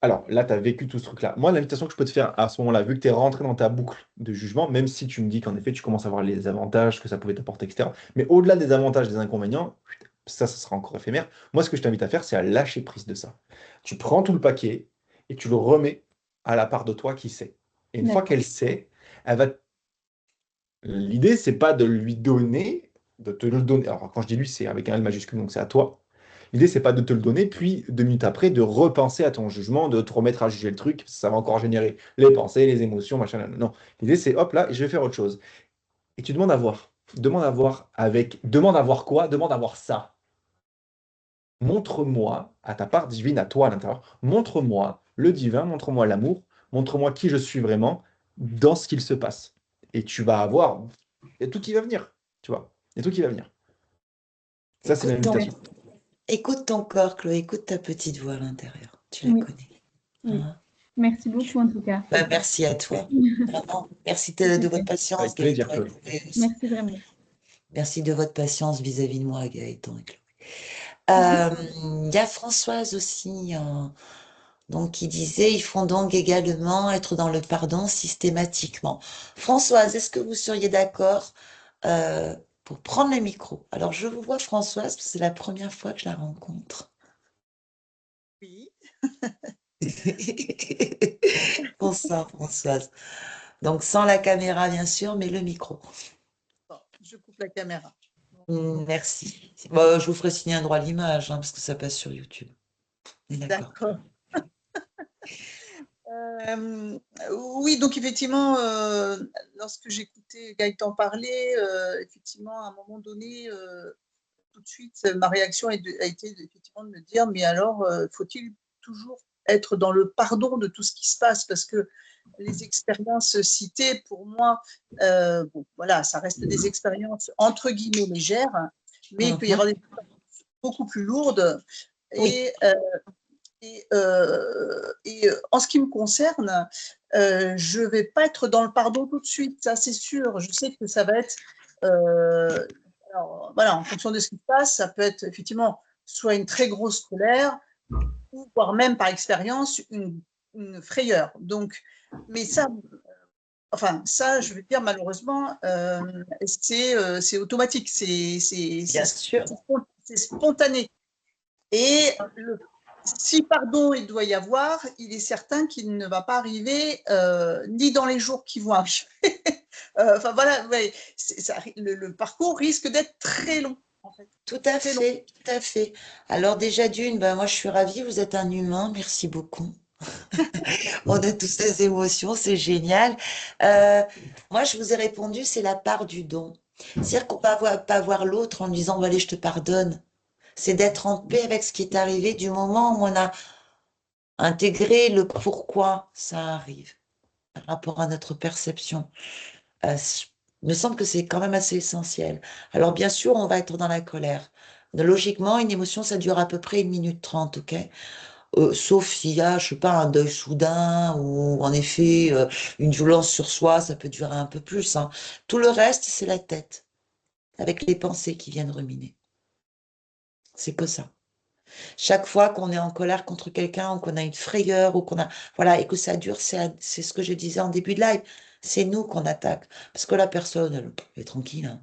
alors là, tu as vécu tout ce truc-là. Moi, l'invitation que je peux te faire à ce moment-là, vu que tu es rentré dans ta boucle de jugement, même si tu me dis qu'en effet, tu commences à voir les avantages que ça pouvait t'apporter, etc. Mais au-delà des avantages, des inconvénients, ça sera encore éphémère. Moi, ce que je t'invite à faire, c'est à lâcher prise de ça. Tu prends tout le paquet et tu le remets à la part de toi qui sait. Et une fois D'accord. qu'elle sait, elle va l'idée, c'est pas de lui donner, de te le donner. Alors, quand je dis lui, c'est avec un L majuscule, donc c'est à toi. L'idée, c'est pas de te le donner, puis 2 minutes après, de repenser à ton jugement, de te remettre à juger le truc, ça va encore générer les pensées, les émotions, machin. Non. L'idée, c'est hop là, je vais faire autre chose. Et tu demandes à voir. Demande à voir quoi? Demande à voir ça. Montre-moi à ta part divine, à toi à l'intérieur. Montre-moi le divin, montre-moi l'amour, montre-moi qui je suis vraiment dans ce qu'il se passe. Et tu vas avoir, il y a tout qui va venir, tu vois. Il y a tout qui va venir. Ça, c'est Écoute ton, l'invitation. écoute ton corps, Chloé, écoute ta petite voix à l'intérieur. Tu la Oui, connais. oui. Hein. Merci beaucoup en tout cas. Merci à toi. Vraiment. Merci C'est de votre super. patience, Avec plaisir, Gaëtan et Chloé. Chloé aussi. Merci vraiment. Merci de votre patience vis-à-vis de moi, Gaëtan et Chloé. Il y a Françoise aussi, hein, donc, qui disait, ils font donc également être dans le pardon systématiquement. Françoise, est-ce que vous seriez d'accord pour prendre le micro? Alors, je vous vois, Françoise, parce que c'est la première fois que je la rencontre. Oui, Bonsoir, Françoise. Donc, sans la caméra, bien sûr, mais le micro. bon, je coupe la caméra. Merci. Bon, je vous ferai signer un droit à l'image, hein, parce que ça passe sur YouTube. On est d'accord. D'accord. Oui, donc effectivement, lorsque j'écoutais Gaëtan parler, effectivement, à un moment donné, tout de suite, ma réaction a été effectivement de me dire, mais alors, faut-il toujours être dans le pardon de tout ce qui se passe? Parce que les expériences citées, pour moi, bon, voilà, ça reste des expériences entre guillemets légères, mais il peut y avoir des expériences beaucoup plus lourdes. Oui. Et en ce qui me concerne, je ne vais pas être dans le pardon tout de suite, ça c'est sûr. Je sais que ça va être, alors, voilà, en fonction de ce qui se passe, ça peut être effectivement soit une très grosse colère, ou voire même par expérience une frayeur. Donc, mais ça, enfin ça, je veux dire malheureusement, c'est automatique, Bien sûr. c'est spontané. Et si pardon il doit y avoir, il est certain qu'il ne va pas arriver ni dans les jours qui vont arriver. Enfin voilà, ouais, le parcours risque d'être très long. En fait. Tout à Très long. fait, tout à fait. Alors déjà d'une, ben moi je suis ravie, vous êtes un humain, merci beaucoup. On a tous ces émotions, c'est génial. Moi je vous ai répondu, c'est la part du don. C'est-à-dire qu'on va pas voir l'autre en lui disant, bon, allez, je te pardonne. C'est d'être en paix avec ce qui est arrivé du moment où on a intégré le pourquoi ça arrive par rapport à notre perception. Il me semble que c'est quand même assez essentiel. Alors, bien sûr, on va être dans la colère. Logiquement, une émotion, ça dure à peu près 1 minute 30, ok? Sauf s'il y a, je sais pas, un deuil soudain ou en effet une violence sur soi, ça peut durer un peu plus, hein. Tout le reste, c'est la tête, avec les pensées qui viennent ruminer. C'est que ça. Chaque fois qu'on est en colère contre quelqu'un ou qu'on a une frayeur ou qu'on a, voilà, et que ça dure, c'est ce que je disais en début de live. C'est nous qu'on attaque. Parce que la personne, elle est tranquille, hein.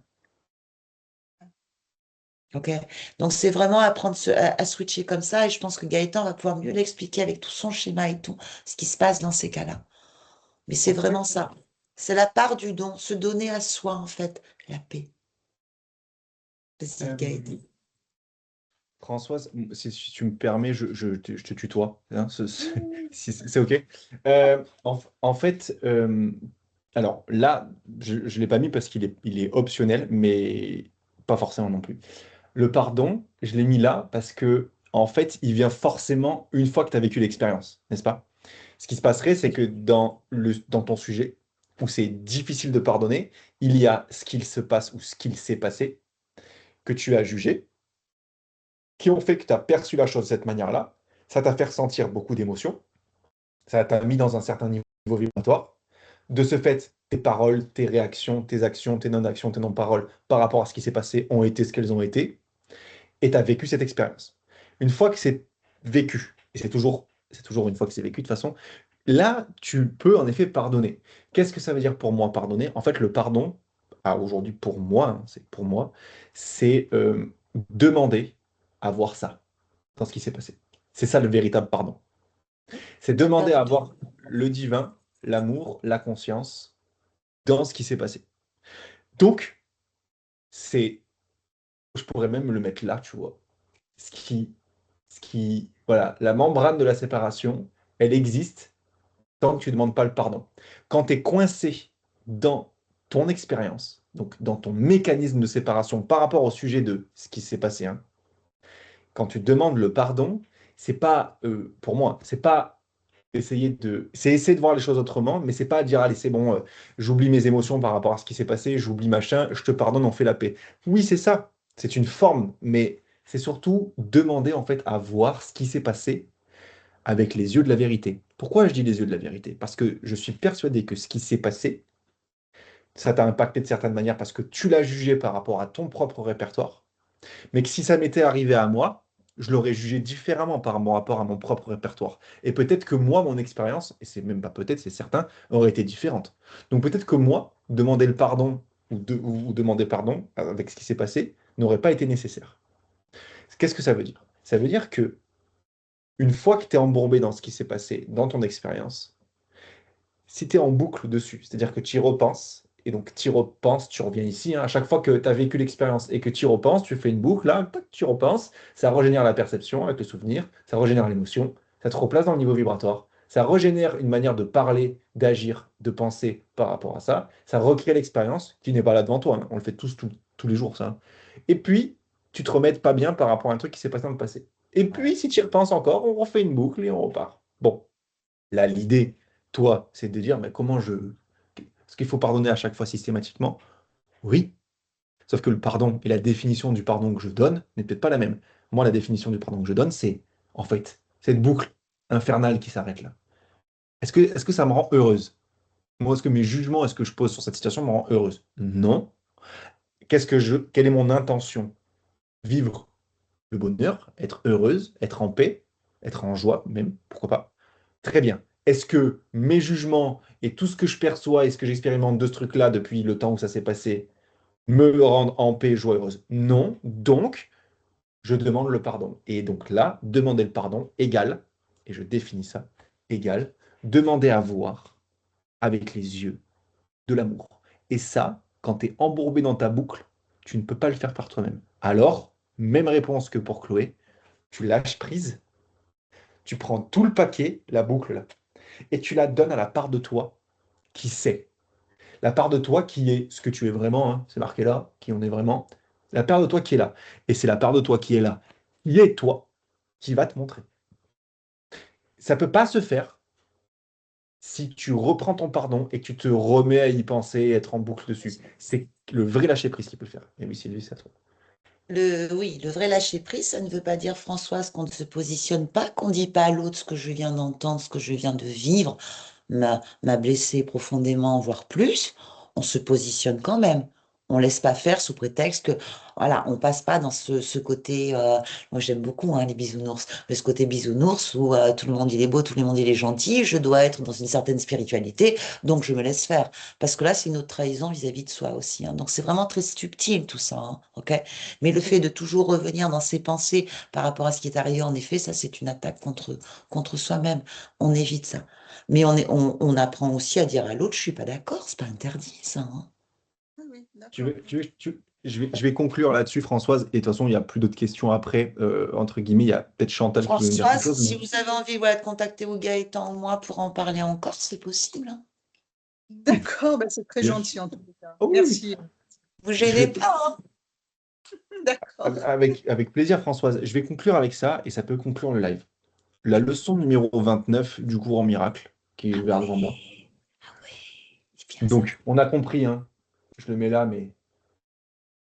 Ok? Donc, c'est vraiment apprendre à switcher comme ça. Et je pense que Gaëtan va pouvoir mieux l'expliquer avec tout son schéma et tout, ce qui se passe dans ces cas-là. Mais c'est vraiment ça. C'est la part du don, se donner à soi, en fait, la paix. Vas-y, Gaëtan. Françoise, si tu me permets, je te tutoie, hein, si c'est OK. En fait, alors là, je ne l'ai pas mis parce qu'il est optionnel, mais pas forcément non plus. Le pardon, je l'ai mis là parce que, en fait, il vient forcément une fois que tu as vécu l'expérience, n'est-ce pas? Ce qui se passerait, c'est que dans ton sujet, où c'est difficile de pardonner, il y a ce qu'il se passe ou ce qu'il s'est passé que tu as jugé qui ont fait que tu as perçu la chose de cette manière-là. Ça t'a fait ressentir beaucoup d'émotions. Ça t'a mis dans un certain niveau vibratoire. De ce fait, tes paroles, tes réactions, tes actions, tes non-actions, tes non-paroles par rapport à ce qui s'est passé ont été ce qu'elles ont été. Et tu as vécu cette expérience. Une fois que c'est vécu, et c'est toujours une fois que c'est vécu de toute façon, là, tu peux en effet pardonner. Qu'est-ce que ça veut dire pour moi pardonner? En fait, le pardon, aujourd'hui pour moi, hein, c'est pour moi, c'est demander à voir ça dans ce qui s'est passé. C'est ça le véritable pardon. C'est demander à avoir le divin, l'amour, la conscience dans ce qui s'est passé. Donc, je pourrais même le mettre là, tu vois. Voilà, la membrane de la séparation, elle existe tant que tu ne demandes pas le pardon. Quand tu es coincé dans ton expérience, donc dans ton mécanisme de séparation par rapport au sujet de ce qui s'est passé, hein, quand tu demandes le pardon, c'est pas, pour moi, c'est pas c'est essayer de voir les choses autrement, mais c'est pas dire, allez, c'est bon, j'oublie mes émotions par rapport à ce qui s'est passé, j'oublie machin, je te pardonne, on fait la paix. Oui, c'est ça, c'est une forme, mais c'est surtout demander en fait à voir ce qui s'est passé avec les yeux de la vérité. Pourquoi je dis les yeux de la vérité? Parce que je suis persuadé que ce qui s'est passé, ça t'a impacté de certaines manières parce que tu l'as jugé par rapport à ton propre répertoire, mais que si ça m'était arrivé à moi, je l'aurais jugé différemment par rapport à mon propre répertoire. Et peut-être que moi, mon expérience, et c'est même pas peut-être, c'est certain, aurait été différente. Donc peut-être que moi, demander le pardon ou demander pardon avec ce qui s'est passé n'aurait pas été nécessaire. Qu'est-ce que ça veut dire? Ça veut dire que une fois que tu es embourbé dans ce qui s'est passé, dans ton expérience, si tu es en boucle dessus, c'est-à-dire que tu y repenses, et donc tu y repenses, tu reviens ici, hein, à chaque fois que tu as vécu l'expérience et que tu y repenses, tu fais une boucle, là, tac, tu y repenses, ça régénère la perception avec le souvenir, ça régénère l'émotion, ça te replace dans le niveau vibratoire, ça régénère une manière de parler, d'agir, de penser par rapport à ça, ça recrée l'expérience qui n'est pas là devant toi, hein, on le fait tous les jours, ça. Hein. Et puis, tu te remets pas bien par rapport à un truc qui s'est passé dans le passé. Et puis, si tu y repenses encore, on refait une boucle et on repart. Bon, là, l'idée, toi, c'est de dire, mais comment je... Est-ce qu'il faut pardonner à chaque fois systématiquement? Oui. Sauf que le pardon et la définition du pardon que je donne n'est peut-être pas la même. Moi, la définition du pardon que je donne, c'est, en fait, cette boucle infernale qui s'arrête là. Est-ce que ça me rend heureuse? Moi, est-ce que mes jugements, est-ce que je pose sur cette situation me rend heureuse? Non. Quelle est mon intention? Vivre le bonheur, être heureuse, être en paix, être en joie même, pourquoi pas. Très bien. Est-ce que mes jugements et tout ce que je perçois et ce que j'expérimente de ce truc-là depuis le temps où ça s'est passé me rendent en paix, joie, heureuse? Non. Donc, je demande le pardon. Et donc là, demander le pardon égale, et je définis ça, égale, demander à voir avec les yeux de l'amour. Et ça, quand tu es embourbé dans ta boucle, tu ne peux pas le faire par toi-même. Alors, même réponse que pour Chloé, tu lâches prise, tu prends tout le paquet, la boucle là, et tu la donnes à la part de toi qui sait. La part de toi qui est ce que tu es vraiment, hein, c'est marqué là, qui on est vraiment. La part de toi qui est là. Et c'est la part de toi qui est là, qui est toi, qui va te montrer. Ça ne peut pas se faire si tu reprends ton pardon et que tu te remets à y penser, être en boucle dessus. C'est le vrai lâcher-prise qui peut le faire. Et oui, Sylvie, c'est à toi. Oui, le vrai lâcher-prise, ça ne veut pas dire, Françoise, qu'on ne se positionne pas, qu'on ne dit pas à l'autre ce que je viens d'entendre, ce que je viens de vivre, m'a blessé profondément, voire plus. On se positionne quand même. On laisse pas faire sous prétexte que, voilà, on passe pas dans ce côté, moi j'aime beaucoup hein, les bisounours, mais ce côté bisounours où tout le monde il est beau, tout le monde il est gentil, je dois être dans une certaine spiritualité, donc je me laisse faire. Parce que là, c'est une autre trahison vis-à-vis de soi aussi. Hein. Donc c'est vraiment très subtil tout ça, hein, ok? Mais le fait de toujours revenir dans ses pensées par rapport à ce qui est arrivé, en effet, ça c'est une attaque contre soi-même. On évite ça. Mais on apprend aussi à dire à l'autre, je suis pas d'accord, c'est pas interdit ça. Hein. Oui, oui, Tu d'accord. veux- tu veux- tu- je vais conclure là-dessus, Françoise. Et de toute façon, il n'y a plus d'autres questions après. Entre guillemets, il y a peut-être Chantal qui veut me dire quelque Françoise, chose. si Mais... vous avez envie voilà, de contacter ou Gaëtan ou moi pour en parler encore, c'est possible. Hein. D'accord, bah, c'est très Bien. gentil en tout cas. Oh oui, oui. Merci. Vous Je gênez vais, pas. Hein. D'accord. avec plaisir, Françoise. Je vais conclure avec ça et ça peut conclure le live. La leçon numéro 29 du cours en miracle qui est vers devant moi. Ah oui, c'est bien ça. Donc, on a compris, hein, je le mets là, mais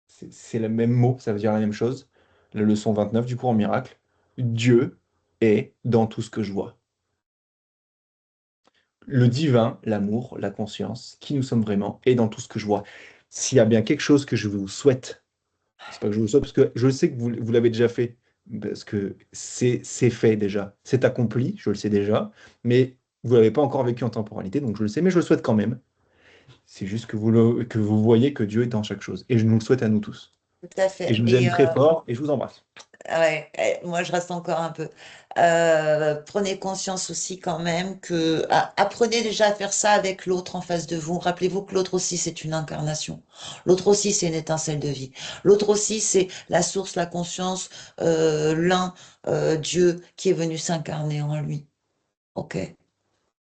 c'est le même mot, ça veut dire la même chose. La leçon 29 du cours en miracle. Dieu est dans tout ce que je vois. Le divin, l'amour, la conscience, qui nous sommes vraiment, est dans tout ce que je vois. S'il y a bien quelque chose que je vous souhaite, c'est pas que je vous le souhaite, parce que je sais que vous l'avez déjà fait, parce que c'est fait déjà, c'est accompli, je le sais déjà, mais vous ne l'avez pas encore vécu en temporalité, donc je le sais, mais je le souhaite quand même. C'est juste que vous voyez que Dieu est dans chaque chose, et je nous le souhaite à nous tous. Tout à Et fait. je vous Et aime très fort, et je vous embrasse. ouais, moi je reste encore un peu. Prenez conscience aussi quand même que apprenez déjà à faire ça avec l'autre en face de vous. Rappelez-vous que l'autre aussi c'est une incarnation. L'autre aussi c'est une étincelle de vie. L'autre aussi c'est la source, la conscience, l'un, Dieu qui est venu s'incarner en lui. Ok.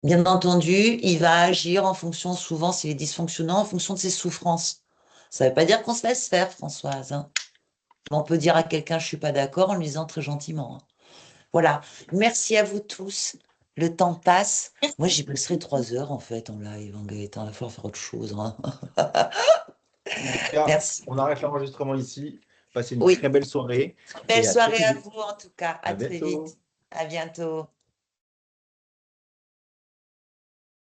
Bien entendu, il va agir en fonction, souvent s'il est dysfonctionnant, en fonction de ses souffrances. Ça ne veut pas dire qu'on se laisse faire, Françoise. Hein. On peut dire à quelqu'un je suis pas d'accord en lui disant très gentiment. Hein. Voilà. Merci à vous tous. Le temps passe. Moi, j'y passerai 3 heures en fait en live, en Gaëtan. Il va falloir faire autre chose, hein. En tout cas, Merci. on arrête l'enregistrement ici. Passez une Oui. très belle soirée Belle et à très soirée à vite. vous en tout cas. À À très bientôt. vite. À bientôt.